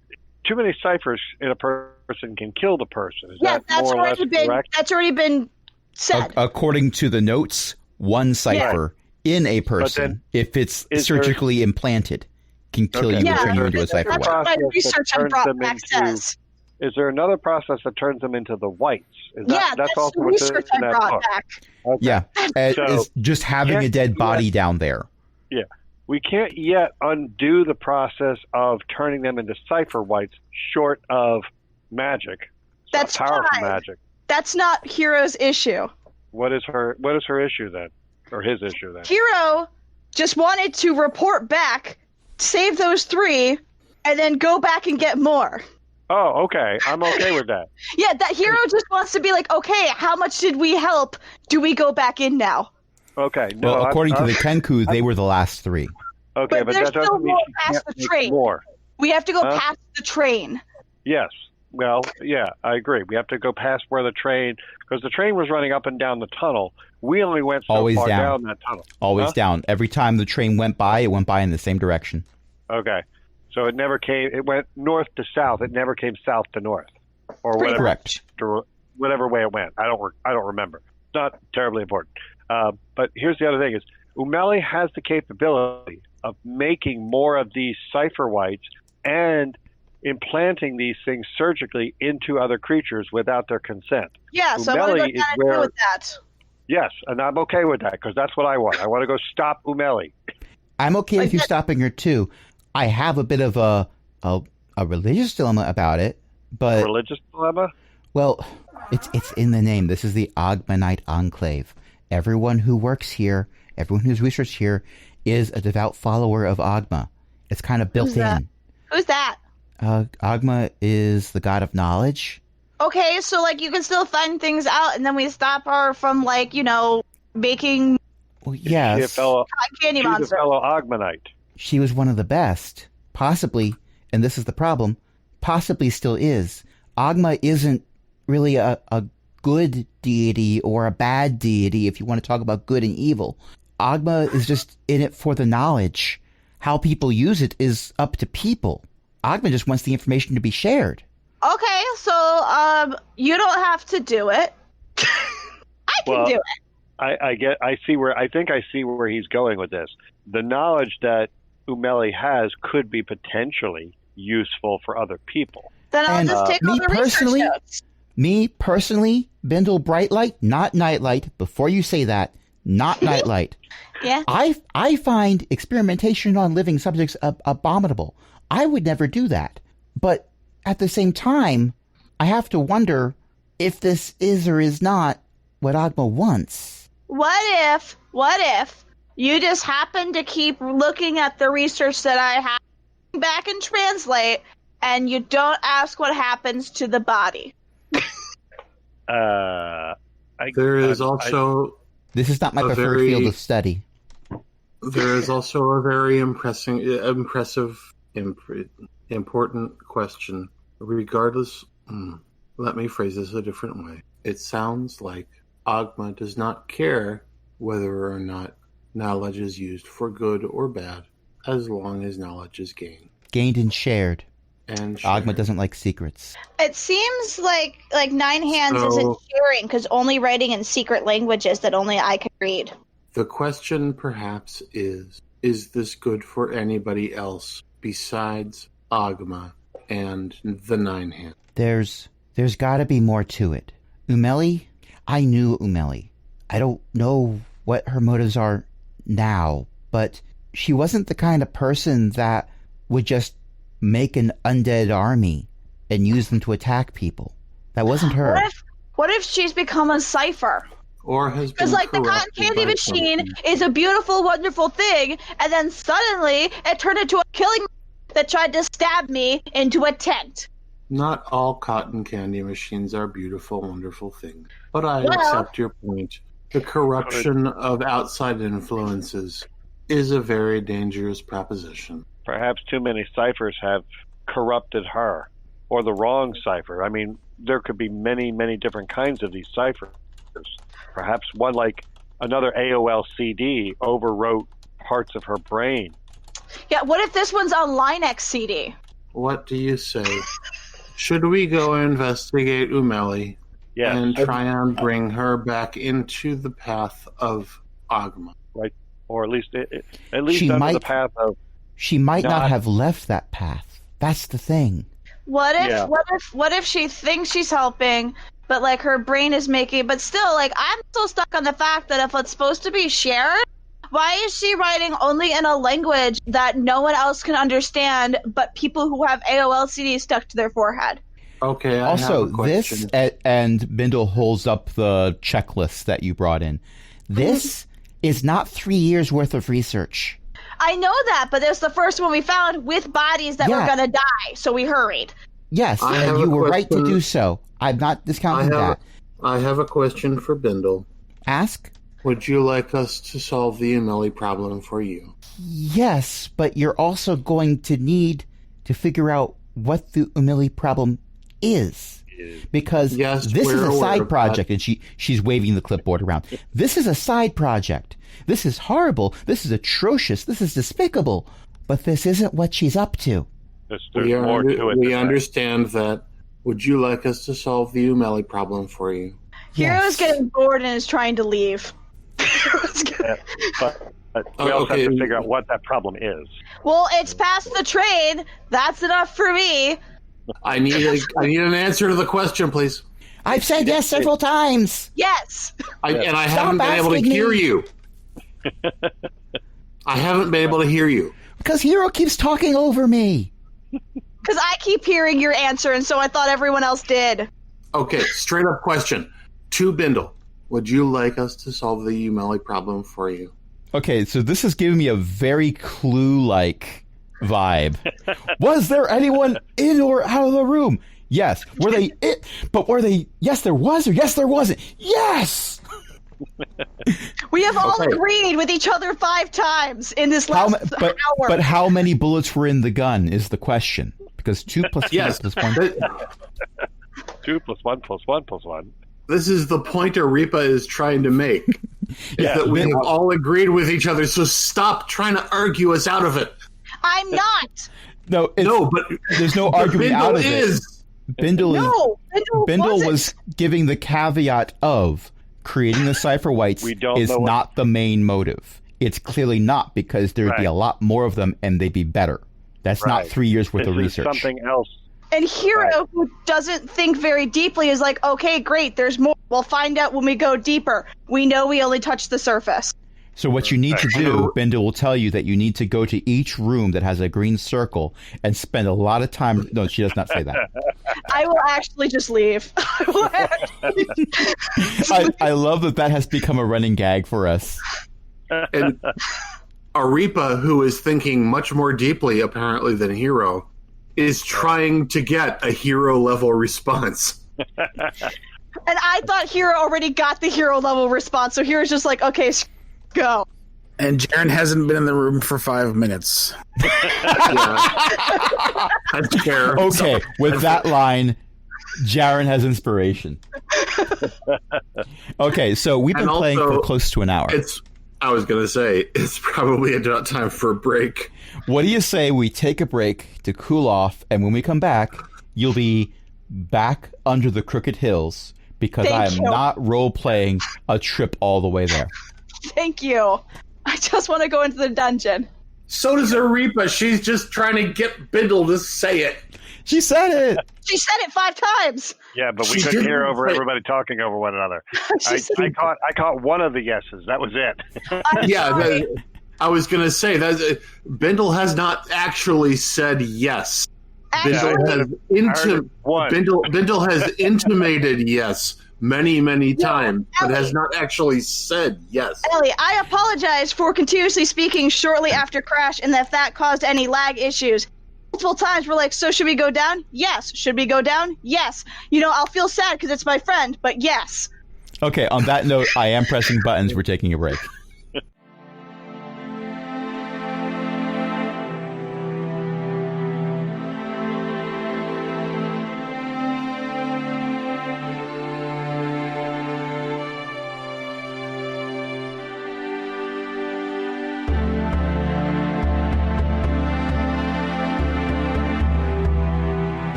too many ciphers in a person can kill the person. Is that that's more or less correct? That's already been said. According to the notes, one cipher in a person, if it's surgically implanted, can kill you and turn you into a cipher That's white. what my research and brought back says. Is there another process that turns them into the whites? That's also the research I brought back. Okay. Yeah, it's just having a dead body down there. Yeah. We can't yet undo the process of turning them into cipher whites short of magic. That's powerful fine. Magic. That's not Hero's issue. What is her issue then? Or his issue then? Hero just wanted to report back, save those 3, and then go back and get more. Oh, okay. I'm okay with that. Yeah, that hero just wants to be like, okay, how much did we help? Do we go back in now? Okay. No, Well, according to the Kenku, they were the last 3. Okay, but there's that still doesn't mean more she past can't the make train. more. We have to go past the train. Yes. Well, yeah, I agree. We have to go past where the train, because the train was running up and down the tunnel. We only went so Always far down. that tunnel. Always down. Every time the train went by, it went by in the same direction. Okay. So it never came, it went north to south. It never came south to north. Or Pretty whatever, Correct. whatever way it went. I don't remember. It's not terribly important. But here's the other thing is, Umeli has the capability of making more of these cipher whites and implanting these things surgically into other creatures without their consent. Yeah, so I want to go Umeli is down and deal where, with that. yes, and I'm okay with that because that's what I want. I want to go stop Umeli. I'm okay with you stopping her too. I have a bit of a religious dilemma about it, but Religious dilemma? well, it's in the name. This is the Ogmanite Enclave. Everyone who works here, everyone who's researched here, is a devout follower of Ogma. It's kind of built Who's that? in. Who's that? Ogma is the god of knowledge. Okay, so like you can still find things out, and then we stop her from like making Well, She's a yes, fellow, candy she's a monster. fellow Ogmanite. she was one of the best. Possibly, and this is the problem, possibly still is. Ogma isn't really a good deity or a bad deity if you want to talk about good and evil. Ogma is just in it for the knowledge. How people use it is up to people. Ogma just wants the information to be shared. Okay, so you don't have to do it. I can do it. I think I see where he's going with this. The knowledge that Umeli has could be potentially useful for other people. Then I'll And, just take all me the research personally- notes. Me, personally, Bindle Brightlight, not Nightlight, before you say that, not Nightlight. Yeah. I find experimentation on living subjects abominable. I would never do that. But at the same time, I have to wonder if this is or is not what Ogma wants. What if you just happen to keep looking at the research that I have back and translate, and you don't ask what happens to the body? There is also This is not my A preferred very- field of study. there is also a very important question. Regardless, let me phrase this a different way. It sounds like Ogma does not care whether or not knowledge is used for good or bad, as long as knowledge is gained. Gained and shared. And Ogma shared. doesn't like secrets. It seems like Nine Hands So- isn't sharing because only writing in secret languages that only I can read. The question perhaps is this good for anybody else besides Ogma and the Nine Hands? There's gotta be more to it. Umeli, I knew Umeli. I don't know what her motives are now, but she wasn't the kind of person that would just make an undead army and use them to attack people. That wasn't her. What if she's become a cipher? Or has been Because like the cotton corrupted candy by machine something. is a beautiful, wonderful thing, and then suddenly it turned into a killing that tried to stab me into a tent. Not all cotton candy machines are beautiful, wonderful things. But I Well- accept your point. The corruption of outside influences is a very dangerous proposition. Perhaps too many ciphers have corrupted her, or the wrong cipher. I mean, there could be many, many different kinds of these ciphers. Perhaps one like another AOL CD overwrote parts of her brain. Yeah, what if this one's on Linex CD? What do you say? Should we go investigate Umeli Yes, and try and bring her back into the path of Ogma? or at least She under might- the path of. She might not Not- have left that path. That's the thing. What if Yeah. what if she thinks she's helping, but like her brain is making, but still like I'm still stuck on the fact that if it's supposed to be shared, why is she writing only in a language that no one else can understand but people who have AOL CDs stuck to their forehead? Okay, I Also, have a question. this, and Bindle holds up the checklist that you brought in. This is not 3 years worth of research. I know that, but it's the first one we found with bodies that were gonna die, so we hurried. Yes, and you were right to do so. I'm not discounting that. I have a question for Bindle. Ask? Would you like us to solve the Emily problem for you? Yes, but you're also going to need to figure out what the Emily problem is. Because this is a side project, and she's waving the clipboard around. This is a side project. This is horrible. This is atrocious. This is despicable. But this isn't what she's up to. We understand that. Would you like us to solve the Umeli problem for you? Hero's getting bored and is trying to leave. But we also have to figure out what that problem is. Well, it's past the trade. That's enough for me. I need an answer to the question, please. I've said yes several times. Yes. I haven't been able to hear you. I haven't been able to hear you. Because Hero keeps talking over me. Because I keep hearing your answer, and so I thought everyone else did. Okay, straight up question. To Bindle, would you like us to solve the Umeli problem for you? Okay, so this is giving me a very Clue-like vibe. Was there anyone in or out of the room? Yes. Were they it? But were they? Yes, there was, or yes, there wasn't. Yes. We have all agreed with each other 5 times in this last hour. But how many bullets were in the gun is the question. Because 2 plus 2 plus 1. 2 plus 1 plus 1 plus 1. This is the point Arepa is trying to make. That we have all agreed with each other, so stop trying to argue us out of it. I'm not. No, but there's no arguing out of it. Bindle was giving the caveat of creating the cipher whites is not the main motive. It's clearly not, because there'd be a lot more of them and they'd be better. That's not 3 years worth of research. Something else. And Hero, who doesn't think very deeply, is like, okay, great, there's more. We'll find out when we go deeper. We know we only touched the surface. So what you need to do, Bindle will tell you that you need to go to each room that has a green circle and spend a lot of time. No, she does not say that. I will actually just leave. I love that has become a running gag for us. And Arepa, who is thinking much more deeply, apparently, than Hero, is trying to get a hero-level response. And I thought Hero already got the hero-level response, so Hero's just like, okay, go. And Jaren hasn't been in the room for 5 minutes. That's fair. Okay, with that line, Jaren has inspiration. Okay, so we've been playing for close to an hour. I was going to say, it's probably about time for a break. What do you say we take a break to cool off, and when we come back, you'll be back under the Crooked Hills, because I am not role-playing a trip all the way there. Thank you. I just want to go into the dungeon. So does Arepa. She's just trying to get Bindle to say it. She said it. She said it 5 times. Yeah, but we couldn't hear over everybody talking over one another. I caught one of the yeses. That was it. I was going to say that Bindle has not actually said yes. Bindle has intimated yes many times, but has not actually said yes. Ellie, I apologize for continuously speaking shortly after Crash, and if that caused any lag issues. Multiple times we're like, so should we go down? Yes. Should we go down? Yes. I'll feel sad because it's my friend, but yes. Okay, on that note, I am pressing buttons. We're taking a break.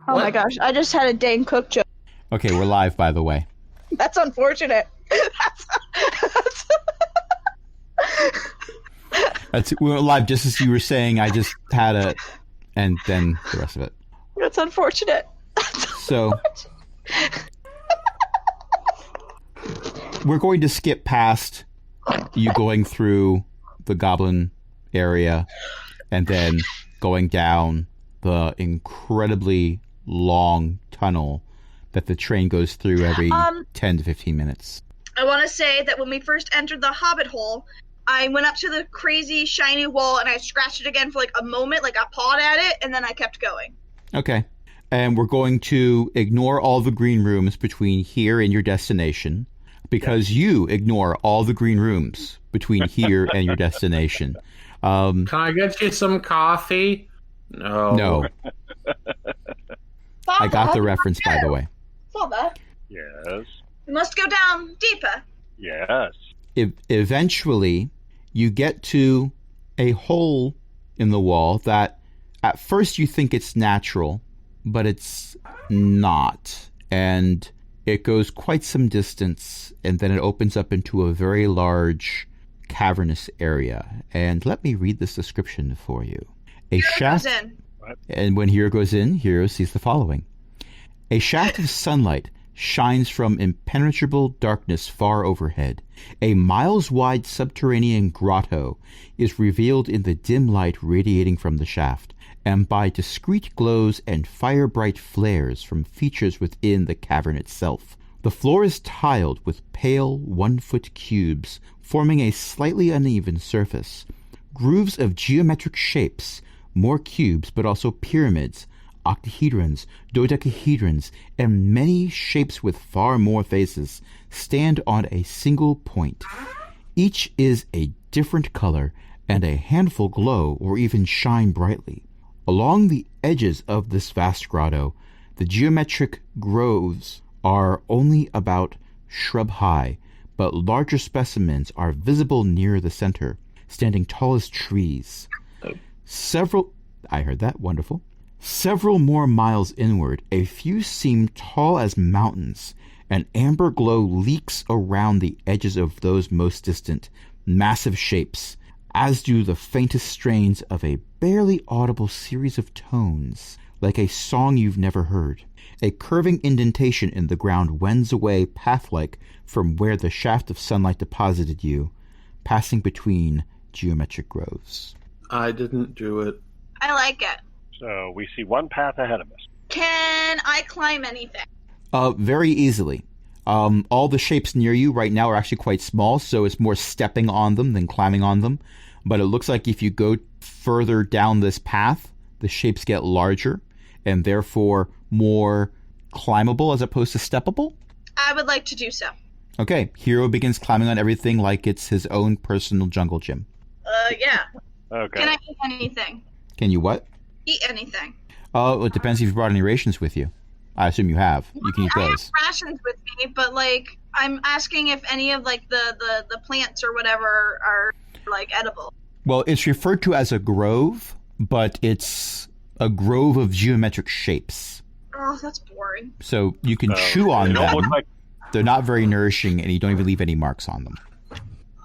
Oh my gosh, I just had a Dane Cook joke. Okay, we're live, by the way. That's unfortunate. We went live just as you were saying. I just had and then the rest of it. That's unfortunate. So we're going to skip past you going through the goblin area and then going down the incredibly long tunnel that the train goes through every 10 to 15 minutes. I want to say that when we first entered the Hobbit hole, I went up to the crazy shiny wall and I scratched it again for like a moment, like I pawed at it, and then I kept going. Okay. And we're going to ignore all the green rooms between here and your destination because you ignore all the green rooms between here and your destination. Can I get you some coffee? No. I got the reference, by the way. Father, Yes. we must go down deeper. Yes. Eventually, you get to a hole in the wall that at first you think it's natural, but it's not. And it goes quite some distance, and then it opens up into a very large cavernous area. And let me read this description for you. A shaft. Goes in. And when Hero goes in, Hero sees the following. A shaft of sunlight shines from impenetrable darkness far overhead. A miles-wide subterranean grotto is revealed in the dim light radiating from the shaft, and by discreet glows and fire-bright flares from features within the cavern itself. The floor is tiled with pale, 1-foot cubes, forming a slightly uneven surface. Grooves of geometric shapes, more cubes, but also pyramids, octahedrons, dodecahedrons, and many shapes with far more faces, stand on a single point. Each is a different color, and a handful glow or even shine brightly. Along the edges of this vast grotto, the geometric groves are only about shrub high, but larger specimens are visible near the center, standing tall as trees. Several more miles inward, a few seem tall as mountains. An amber glow leaks around the edges of those most distant, massive shapes, as do the faintest strains of a barely audible series of tones, like a song you've never heard. A curving indentation in the ground wends away path-like from where the shaft of sunlight deposited you, passing between geometric groves. I didn't do it. I like it. So we see one path ahead of us. Can I climb anything? Very easily. All the shapes near you right now are actually quite small, so it's more stepping on them than climbing on them. But it looks like if you go further down this path, the shapes get larger and therefore more climbable as opposed to steppable. I would like to do so. Okay, Hero begins climbing on everything like it's his own personal jungle gym. Yeah. Okay. Can I eat anything? Can you what? Eat anything. It depends if you brought any rations with you. I assume you have. You can eat I have those. rations with me, but like I'm asking if any of like the plants or whatever are like edible. Well, it's referred to as a grove, but it's a grove of geometric shapes. Oh, that's boring. So you can chew on They don't them. look like They're not very nourishing, and you don't even leave any marks on them.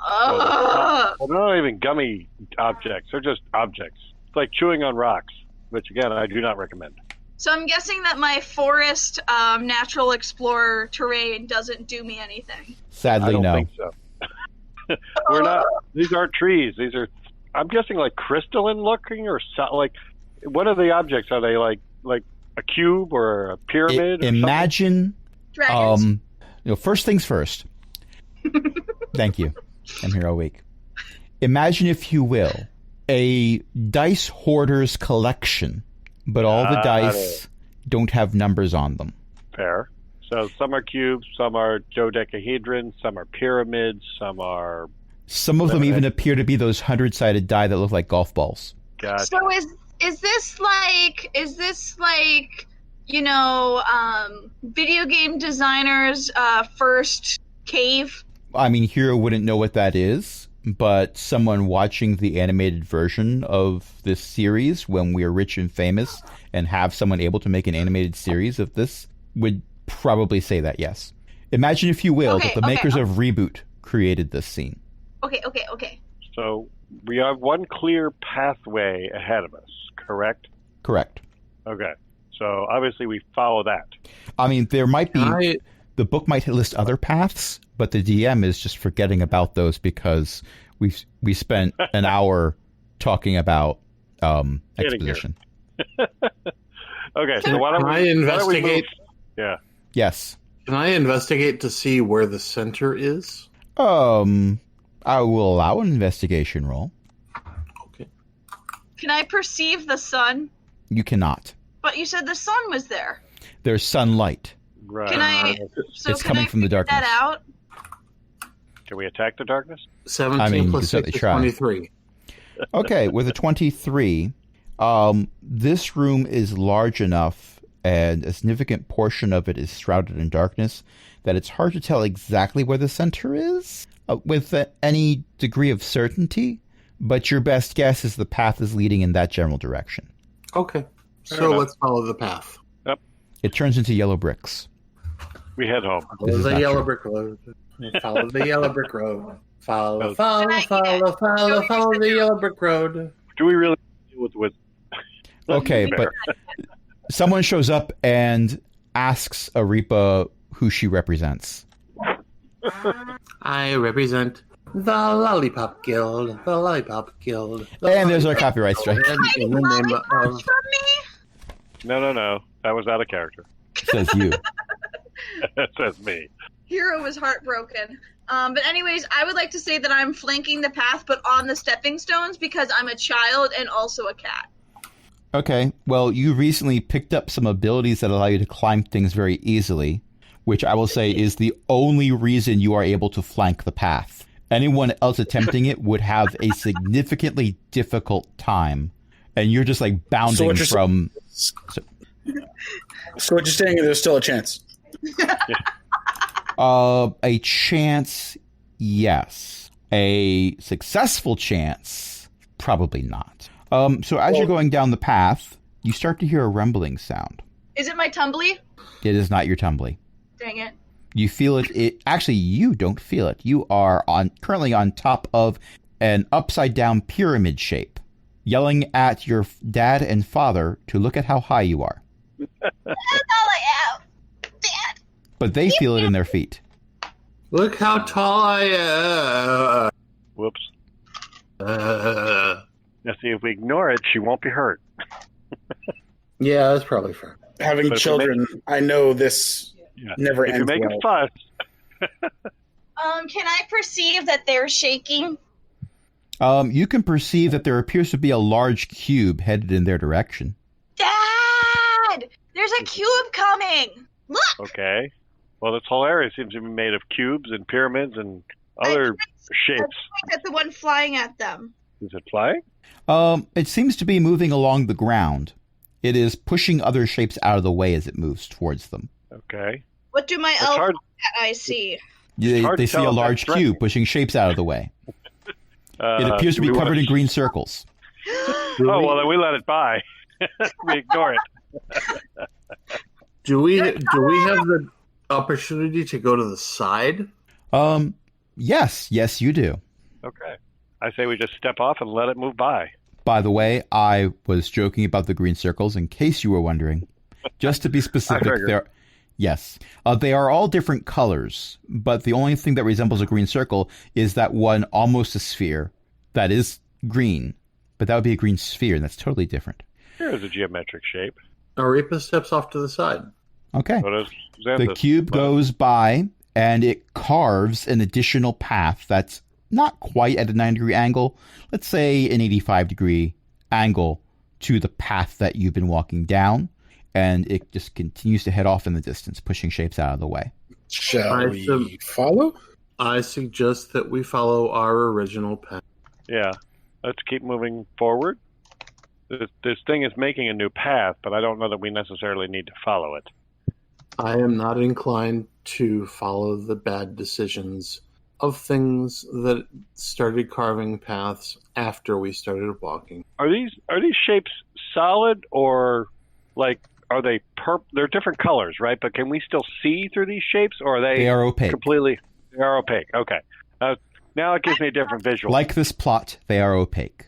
Ugh. well, they're not even gummy objects. They're just objects. It's like chewing on rocks, which again I do not recommend. So I'm guessing that my forest natural explorer terrain doesn't do me anything. Sadly, I don't no. think so. We're not. These aren't trees. These are. I'm guessing like crystalline looking or like. What are the objects? Are they like a cube or a pyramid? Or Imagine. Dragons. First things first. Thank you. I'm here all week. Imagine, if you will, a dice hoarder's collection, but all the dice don't have numbers on them. Fair. So some are cubes, some are dodecahedrons, some are pyramids, some are. Some of them even appear to be those 100-sided die that look like golf balls. Gotcha. So is this like video game designers' first cave? I mean, Hero wouldn't know what that is, but someone watching the animated version of this series when we're rich and famous and have someone able to make an animated series of this would probably say that, yes. Imagine, if you will, that the makers of Reboot created this scene. Okay. So we have one clear pathway ahead of us, correct? Correct. Okay. So obviously we follow that. I mean, there might be... The book might list other paths, but the DM is just forgetting about those because we spent an hour talking about exposition. Okay, so why don't Can we I investigate? Yeah. Yes. Can I investigate to see where the center is? I will allow an investigation roll. Okay. Can I perceive the sun? You cannot. But you said the sun was there. There's sunlight. Right. Can I? So It's can coming I from the figure darkness. that out? Can we attack the darkness? 17 I mean, you plus can 6 certainly is try. 23. Okay, with a 23, this room is large enough and a significant portion of it is shrouded in darkness that it's hard to tell exactly where the center is with any degree of certainty, but your best guess is the path is leading in that general direction. Okay. Fair So enough. let's follow the path. It turns into yellow bricks. We head home. This Follow is the not yellow true. brick road. Follow the yellow brick road. Follow, Can follow the yellow brick road. Do we really deal with Okay, but someone shows up and asks Arepa who she represents. I represent the Lollipop Guild. The Lollipop Guild. And there's our copyright strike. And in the name of... From me? No. That was out of character. Says you. That says me. Hero was heartbroken. But anyways, I would like to say that I'm flanking the path, but on the stepping stones because I'm a child and also a cat. Okay, well, you recently picked up some abilities that allow you to climb things very easily, which I will say is the only reason you are able to flank the path. Anyone else attempting it would have a significantly difficult time, and you're just like bounding from... So what you're saying is there's still a chance? A chance, yes. A successful chance, probably not. So as you're going down the path, you start to hear a rumbling sound. Is it my tumbly? It is not your tumbly. Dang it. You feel it. Actually, you don't feel it. You are currently on top of an upside-down pyramid shape, yelling at your dad and father to look at how high you are. That's all I am. Dad. But they feel it in their feet. Look how tall I am. Whoops. Now, see, if we ignore it, she won't be hurt. Yeah, that's probably fair. Having But if we children, I know this never If ends you make well. a fuss, Can I perceive that they're shaking? You can perceive that there appears to be a large cube headed in their direction. Dad! There's a cube coming! Look! okay. Well, this whole area seems to be made of cubes and pyramids and other shapes. At the one flying at them. Is it flying? It seems to be moving along the ground. It is pushing other shapes out of the way as it moves towards them. Okay. What do my It's elves hard. I see? hard They to see tell a if large that's cube pushing shapes out of the way. It appears to do be we covered wanna- in green circles. Oh, well, then we let it by. We ignore it. Do we have the opportunity to go to the side? Yes, you do. Okay. I say we just step off and let it move by. By the way, I was joking about the green circles in case you were wondering. Just to be specific, figured. they are all different colors, but the only thing that resembles a green circle is that one almost a sphere that is green, but that would be a green sphere, and that's totally different. Here's a geometric shape. Arepa steps off to the side. Okay. So does The Xanthus. cube Well, goes by, and it carves an additional path that's not quite at a 90-degree angle. Let's say an 85-degree angle to the path that you've been walking down, and it just continues to head off in the distance, pushing shapes out of the way. Shall we follow? I suggest that we follow our original path. Yeah. Let's keep moving forward. This thing is making a new path, but I don't know that we necessarily need to follow it. I am not inclined to follow the bad decisions of things that started carving paths after we started walking. Are these shapes solid or like are they they're different colors, right? But can we still see through these shapes, or are They are opaque. completely? They are opaque. Okay. Now it gives me a different visual. Like this plot, they are opaque.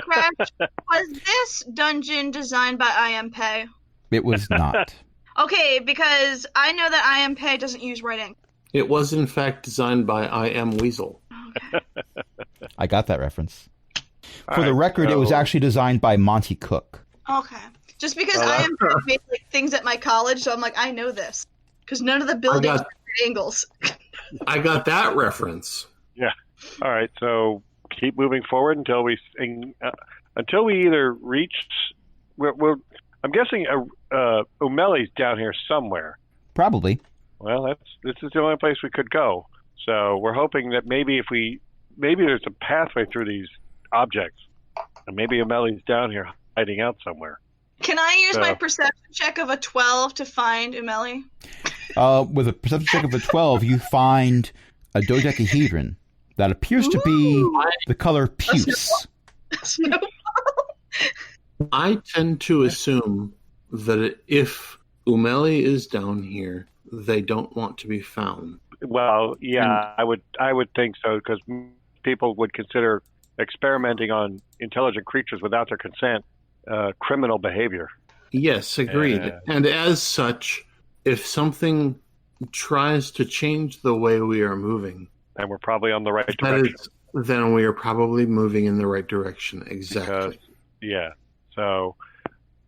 Crash, was this dungeon designed by IMP? It was not. Okay, because I know that IMP doesn't use red ink. It was in fact designed by I Am Weasel. I got that reference. All For the right, record, it was so- actually designed by Monty Cook. Okay. Just because Well, I am made like things at my college, so I'm like, I know this. Because none of the buildings are at angles. I got that reference. Yeah. All right. So keep moving forward until we either reach. I'm guessing Umeli's down here somewhere. Probably. Well, this is the only place we could go. So we're hoping that maybe there's a pathway through these objects, and maybe Umeli's down here hiding out somewhere. Can I use my perception check of a 12 to find Umeli? With a perception check of a 12, you find a dodecahedron that appears to be the color puce. I tend to assume that if Umeli is down here, they don't want to be found. Well, yeah, I would think so, because people would consider experimenting on intelligent creatures without their consent criminal behavior. Yes, agreed. And as such, if something tries to change the way we are moving, and we're probably on the right direction. Then we are probably moving in the right direction. Exactly. So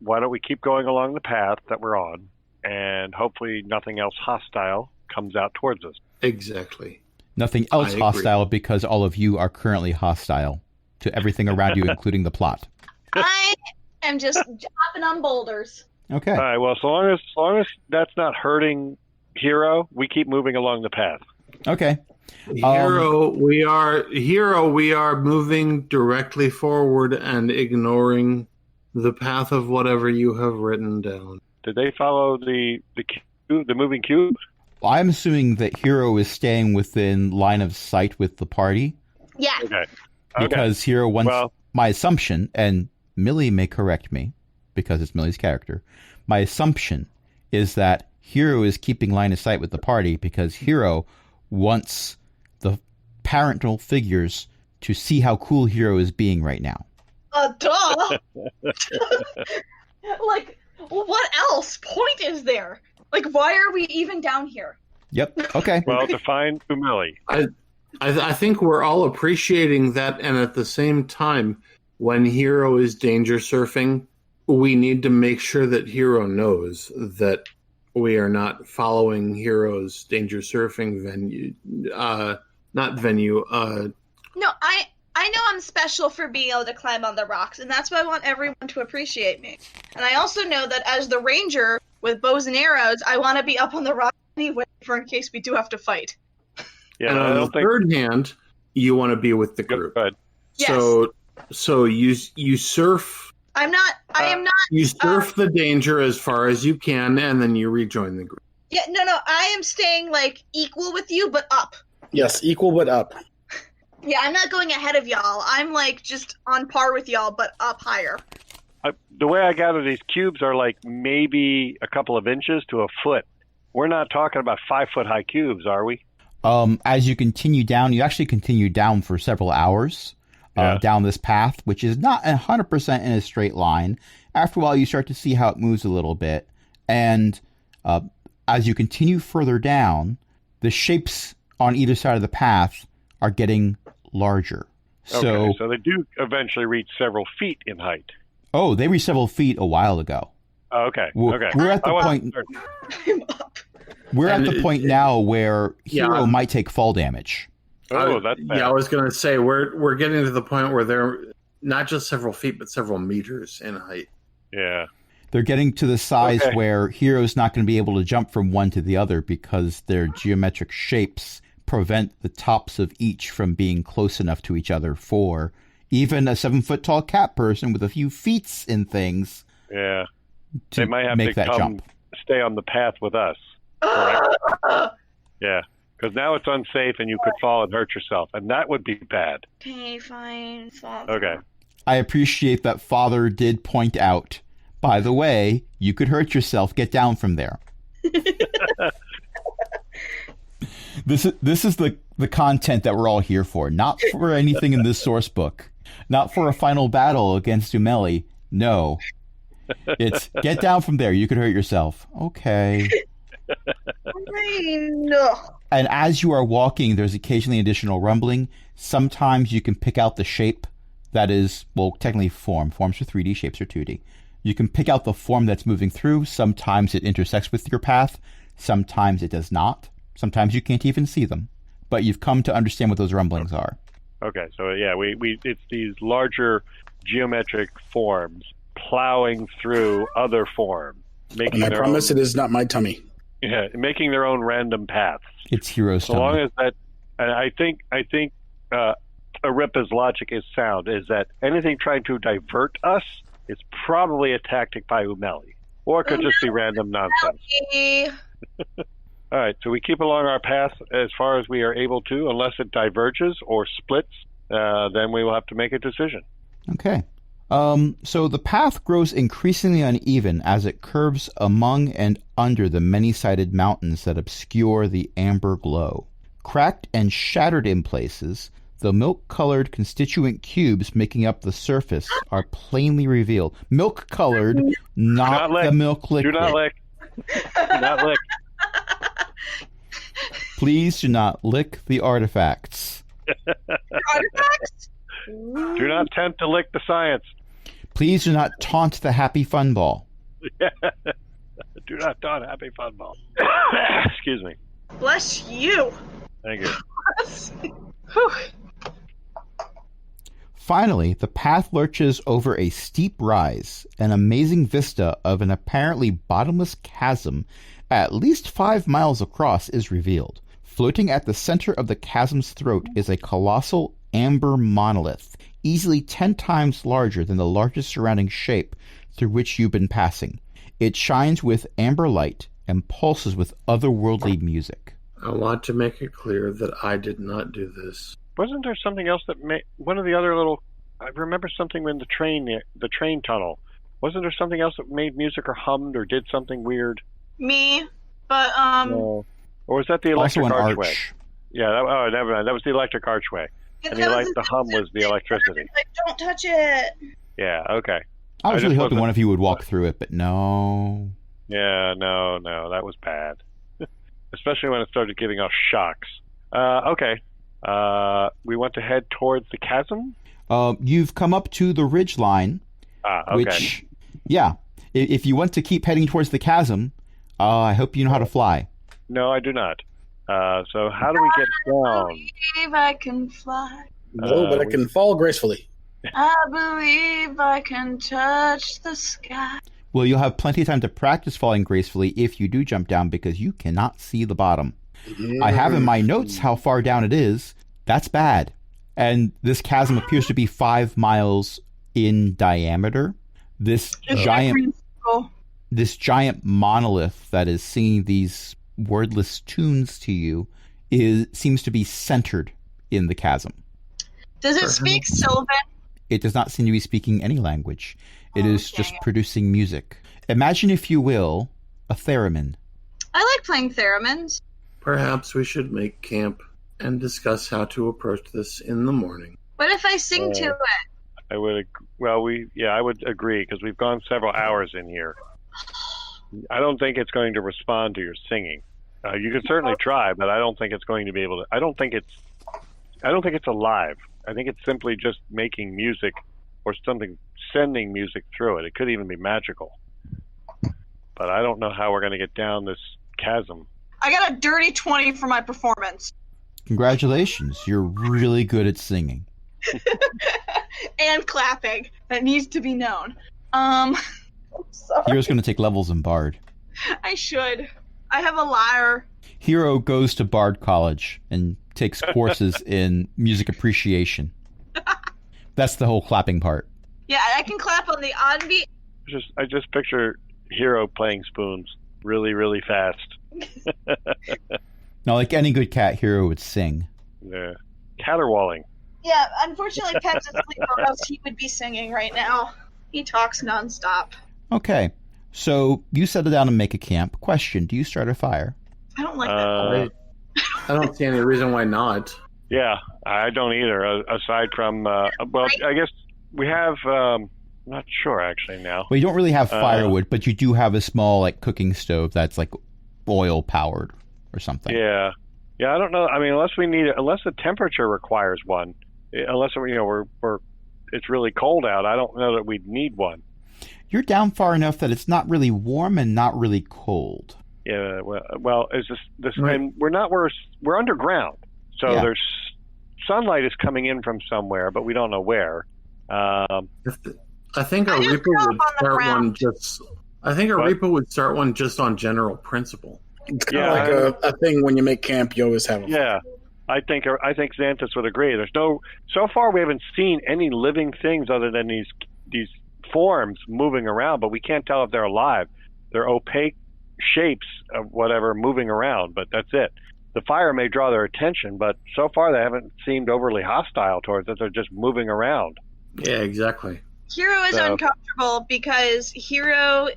why don't we keep going along the path that we're on, and hopefully nothing else hostile comes out towards us. Exactly. Nothing else hostile, because all of you are currently hostile to everything around you, including the plot. I am just hopping on boulders. Okay. All right. Well, so long as that's not hurting Hero, we keep moving along the path. Okay. Hero, we are moving directly forward and ignoring the path of whatever you have written down. Did they follow the moving cube? Well, I'm assuming that Hero is staying within line of sight with the party. Yeah. Okay. Because Hero wants my assumption, and Millie may correct me because it's Millie's character. My assumption is that Hero is keeping line of sight with the party because Hero wants the parental figures to see how cool Hero is being right now. Duh! Like, what else point is there? Like, why are we even down here? Yep, okay. Well, to find Umeli. I think we're all appreciating that, and at the same time, when Hero is danger surfing, we need to make sure that Hero knows that we are not following Hero's danger surfing venue. Not venue. No, I know I'm special for being able to climb on the rocks, and that's why I want everyone to appreciate me. And I also know that as the ranger with bows and arrows, I want to be up on the rock anyway for in case we do have to fight. Yeah, and on the third hand, you want to be with the group. Yes. So you surf. I am not. You surf the danger as far as you can, and then you rejoin the group. Yeah, no, I am staying like equal with you, but up. Yes, equal but up. Yeah, I'm not going ahead of y'all. I'm like just on par with y'all, but up higher. The way I gather, these cubes are like maybe a couple of inches to a foot. We're not talking about 5-foot high cubes, are we? As you continue down, you actually continue down for several hours down this path, which is not 100% in a straight line. After a while, you start to see how it moves a little bit. And as you continue further down, the shapes on either side of the path are getting larger. Okay, so they do eventually reach several feet in height. Oh, they reached several feet a while ago. Oh, okay. We're at the point. We're at the point now where Hero might take fall damage. Oh, that's bad. Yeah, I was going to say we're getting to the point where they're not just several feet, but several meters in height. Yeah. They're getting to the size where Hero's not going to be able to jump from one to the other because their geometric shapes prevent the tops of each from being close enough to each other for even a 7-foot-tall cat person with a few feet in things. Yeah. They might have make to that jump. Stay on the path with us. Correct? Yeah. Because now it's unsafe and you could fall and hurt yourself, and that would be bad. Okay, fine. Okay. I appreciate that Father did point out, by the way, you could hurt yourself. Get down from there. This is the content that we're all here for, not for anything in this source book, not for a final battle against Umeli. No, it's get down from there. You could hurt yourself. Okay. No. And as you are walking, there's occasionally additional rumbling. Sometimes you can pick out the shape that is, well, technically form. Forms are 3D, shapes are 2D. You can pick out the form that's moving through. Sometimes it intersects with your path. Sometimes it does not. Sometimes you can't even see them. But you've come to understand what those rumblings are. Okay, so yeah, we it's these larger geometric forms plowing through other forms, And I promise it is not my tummy. Yeah, making their own random paths. It's Hero's so tummy. long as that, and I think Aripa's logic is sound. Is that anything trying to divert us is probably a tactic by Umeli, or it could just be random nonsense. All right, so we keep along our path as far as we are able to, unless it diverges or splits. Then we will have to make a decision. Okay. So the path grows increasingly uneven as it curves among and under the many-sided mountains that obscure the amber glow. Cracked and shattered in places, the milk-colored constituent cubes making up the surface are plainly revealed. Milk-colored, not the milk liquid. Do not lick. Do not lick. Please do not lick the artifacts. Artifacts? Do not attempt to lick the science. Please do not taunt the happy fun ball. Do not taunt Happy Fun Ball. Excuse me. Bless you. Thank you. Whew. Finally, the path lurches over a steep rise, an amazing vista of an apparently bottomless chasm at least 5 miles across is revealed. Floating at the center of the chasm's throat is a colossal amber monolith, easily 10 times larger than the largest surrounding shape through which you've been passing. It shines with amber light and pulses with otherworldly music. I want to make it clear that I did not do this. Wasn't there something else that made one of the other little? I remember something in the train tunnel. Wasn't there something else that made music or hummed or did something weird? Me, but No. Or was that the electric Also an archway? arch. Yeah. Never mind. That was the electric archway, and the hum was the electricity. Like, don't touch it. Yeah. Okay. I was I really just hoping wasn't- one of you would walk through it, but no. Yeah. No. That was bad. Especially when it started giving off shocks. Okay. We want to head towards the chasm. You've come up to the ridge line, Okay. which, yeah, if you want to keep heading towards the chasm, I hope you know how to fly. No, I do not. So how do we get down? Believe I can fly. No, but I can fall gracefully. I believe I can touch the sky. Well, you'll have plenty of time to practice falling gracefully if you do jump down because you cannot see the bottom. I have in my notes how far down it is. That's bad. And this chasm appears to be 5 miles in diameter. This giant monolith that is singing these wordless tunes to you seems to be centered in the chasm. Does it speak Sylvan? It does not seem to be speaking any language. It is dang just it. producing music. Imagine, if you will, a theremin. I like playing theremins. Perhaps we should make camp and discuss how to approach this in the morning. What if I sing to it? I would. I would agree because we've gone several hours in here. I don't think it's going to respond to your singing. You could certainly try, but I don't think it's going to be able to. I don't think it's alive. I think it's simply just making music or something, sending music through it. It could even be magical. But I don't know how we're going to get down this chasm. I got a dirty 20 for my performance. Congratulations, you're really good at singing. And clapping. That needs to be known. I'm sorry. Hero's going to take levels in Bard. I should. I have a lyre. Hero goes to Bard College and takes courses in music appreciation. That's the whole clapping part. Yeah, I can clap on the odd beat. I just picture Hero playing spoons really, really fast. Now, like any good cat, Hero would sing. Yeah. Caterwauling. Yeah, unfortunately, Pep's asleep, or else he would be singing right now. He talks nonstop. Okay, so you settle down and make a camp. Question, do you start a fire? I don't like that. I don't see any reason why not. Yeah, I don't either. Aside from, I guess we have. I'm not sure actually now. Well, you don't really have firewood, but you do have a small cooking stove that's oil powered or something. Yeah. I don't know. I mean, unless the temperature requires one, unless it's really cold out. I don't know that we'd need one. You're down far enough that it's not really warm and not really cold. Yeah. Well, is this? Right. And we're underground, so Yeah. there's sunlight is coming in from somewhere, but we don't know where. I think a I just Reaper grew up would on the start ground. one just. I think a What? Reaper would start one just on general principle. It's kind Yeah, of like a thing when you make camp, you always have a Yeah, I think Xanthus would agree. So far we haven't seen any living things other than these forms moving around, but we can't tell if they're alive. They're opaque shapes of whatever moving around, but that's it. The fire may draw their attention, but so far they haven't seemed overly hostile towards it. They're just moving around. Yeah, exactly. Hero is So- uncomfortable because Hero,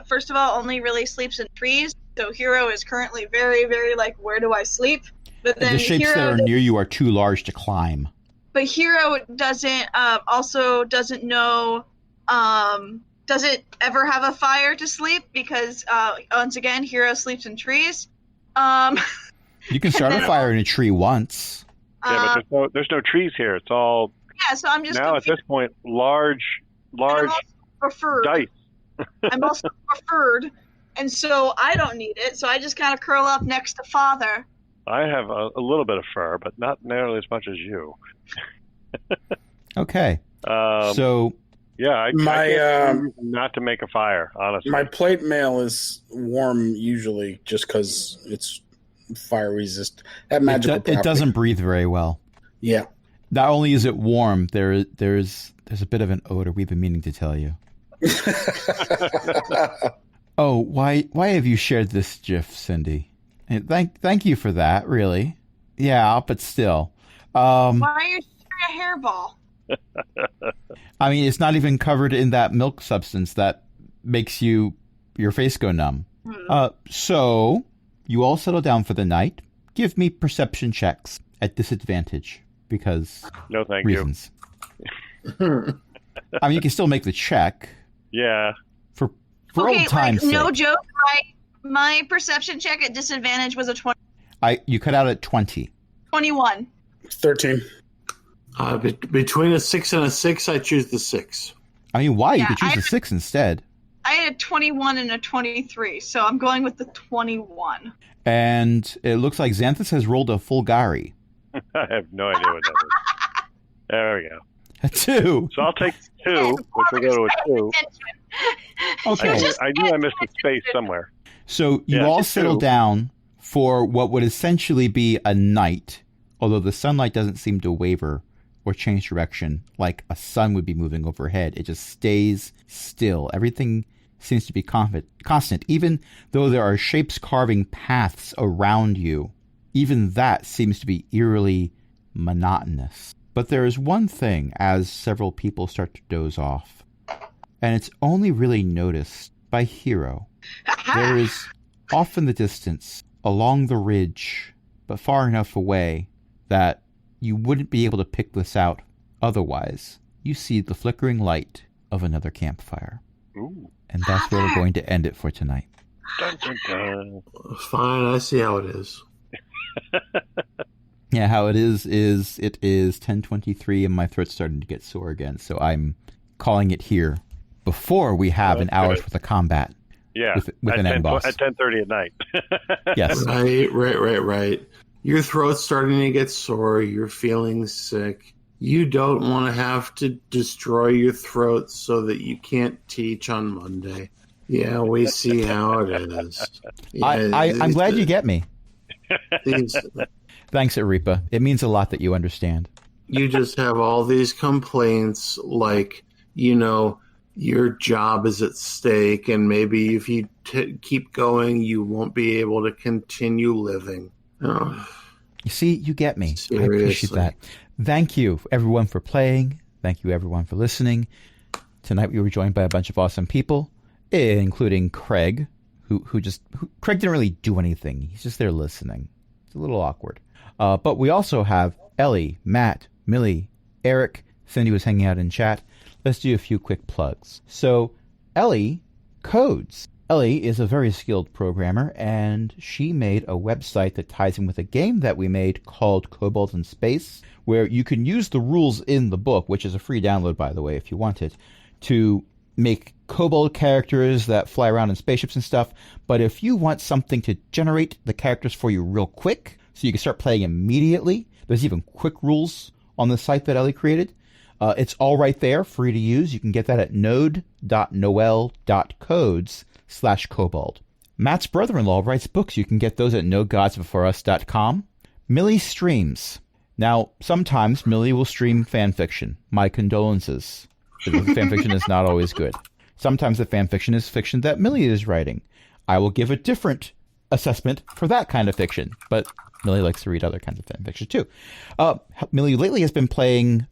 first of all, only really sleeps in trees. So Hero is currently very, very like, where do I sleep? But then The shapes Hero, that are near you are too large to climb. but Hero doesn't know, doesn't ever have a fire to sleep because once again, Hero sleeps in trees. You can start a then- fire in a tree once. Yeah, but there's no trees here. It's all yeah. So I'm just now at confused. this point large I'm also preferred. dice. I'm also preferred, and so I don't need it. So I just kind of curl up next to Father. I have a little bit of fur, but not nearly as much as you. Okay. Um, So yeah, I My, can't see not to make a fire, honestly. My plate mail is warm usually just because it's fire resist. That magical it property. doesn't breathe very well. Yeah. Not only is it warm, there's a bit of an odor we've been meaning to tell you. Oh, why have you shared this GIF, Cindy? And thank you for that, really. Yeah, but still. Why are you sharing a hairball? I mean, it's not even covered in that milk substance that makes your face go numb. So, you all settle down for the night. Give me perception checks at disadvantage because No, thank reasons. I mean, you can still make the check you. Yeah. for Okay, old time's like no sake. joke. My perception check at disadvantage was a You cut out at 20. 21. 13. Between a 6 and a 6, I choose the 6. I mean, why? You Yeah, could choose the 6 instead. I had a 21 and a 23, so I'm going with the 21. And it looks like Xanthus has rolled a full Gary. I have no idea what that is. There we go. A 2. So I'll take 2, which will go to a 2. Okay. I knew I missed a space somewhere. So you Yeah, all just settle 2. down for what would essentially be a night, although the sunlight doesn't seem to waver or change direction like a sun would be moving overhead. It just stays still. Everything seems to be constant, even though there are shapes carving paths around you. Even that seems to be eerily monotonous. But there is one thing as several people start to doze off, and it's only really noticed by Hero. There is off in the distance, along the ridge, but far enough away that you wouldn't be able to pick this out otherwise. You see the flickering light of another campfire. Ooh. And that's where we're going to end it for tonight. Dun, dun, dun. Fine, I see how it is. Yeah, how it is it is 10:23 and my throat's starting to get sore again, so I'm calling it here before we have an hour's worth of combat. Yeah, With an end boss. at 10:30 at night. Yes. Right. Your throat's starting to get sore. You're feeling sick. You don't want to have to destroy your throat so that you can't teach on Monday. Yeah, we see how it is. Yeah, I'm glad you get me. these. Thanks, Arepa. It means a lot that you understand. You just have all these complaints like, your job is at stake, and maybe if you keep going, you won't be able to continue living. Oh, You see, you get me. I appreciate Seriously. that. Thank you, everyone, for playing. Thank you, everyone, for listening. Tonight we were joined by a bunch of awesome people, including Craig, who Craig didn't really do anything. He's just there listening. It's a little awkward. But we also have Ellie, Matt, Millie, Eric. Cindy was hanging out in chat. Let's do a few quick plugs. So, Ellie codes. Ellie is a very skilled programmer, and she made a website that ties in with a game that we made called Cobalt in Space, where you can use the rules in the book, which is a free download, by the way, if you want it, to make kobold characters that fly around in spaceships and stuff. But if you want something to generate the characters for you real quick, so you can start playing immediately, there's even quick rules on the site that Ellie created. It's all right there, free to use. You can get that at node.noel.codes/kobold. Matt's brother-in-law writes books. You can get those at nogodsbeforeus.com. Millie streams. Now, sometimes Millie will stream fan fiction. My condolences. The fan fiction is not always good. Sometimes the fan fiction is fiction that Millie is writing. I will give a different assessment for that kind of fiction, but Millie likes to read other kinds of fan fiction too. Millie lately has been playing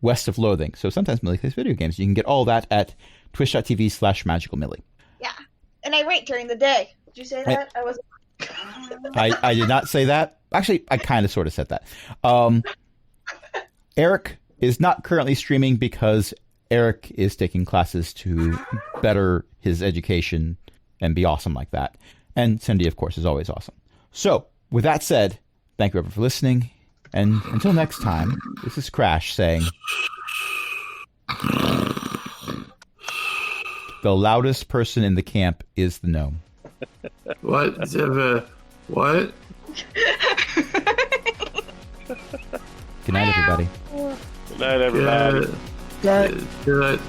West of Loathing, so sometimes Millie plays video games. You can get all that at twitch.tv/magicalmillie. Yeah, and I write during the day. Did you say that? I wasn't. I did not say that. Actually, I kind of sort of said that. Eric is not currently streaming because Eric is taking classes to better his education and be awesome like that. And Cindy, of course, is always awesome. So, with that said, thank you everyone for listening. And until next time, this is Crash saying, the loudest person in the camp is the gnome. What? What? Good night, everybody. Good night, everybody. Good.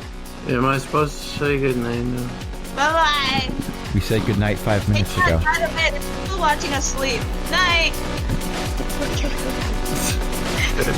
Am I supposed to say good night now? Bye-bye. We said good night 5 minutes ago. It's still watching us sleep. Night. Good night.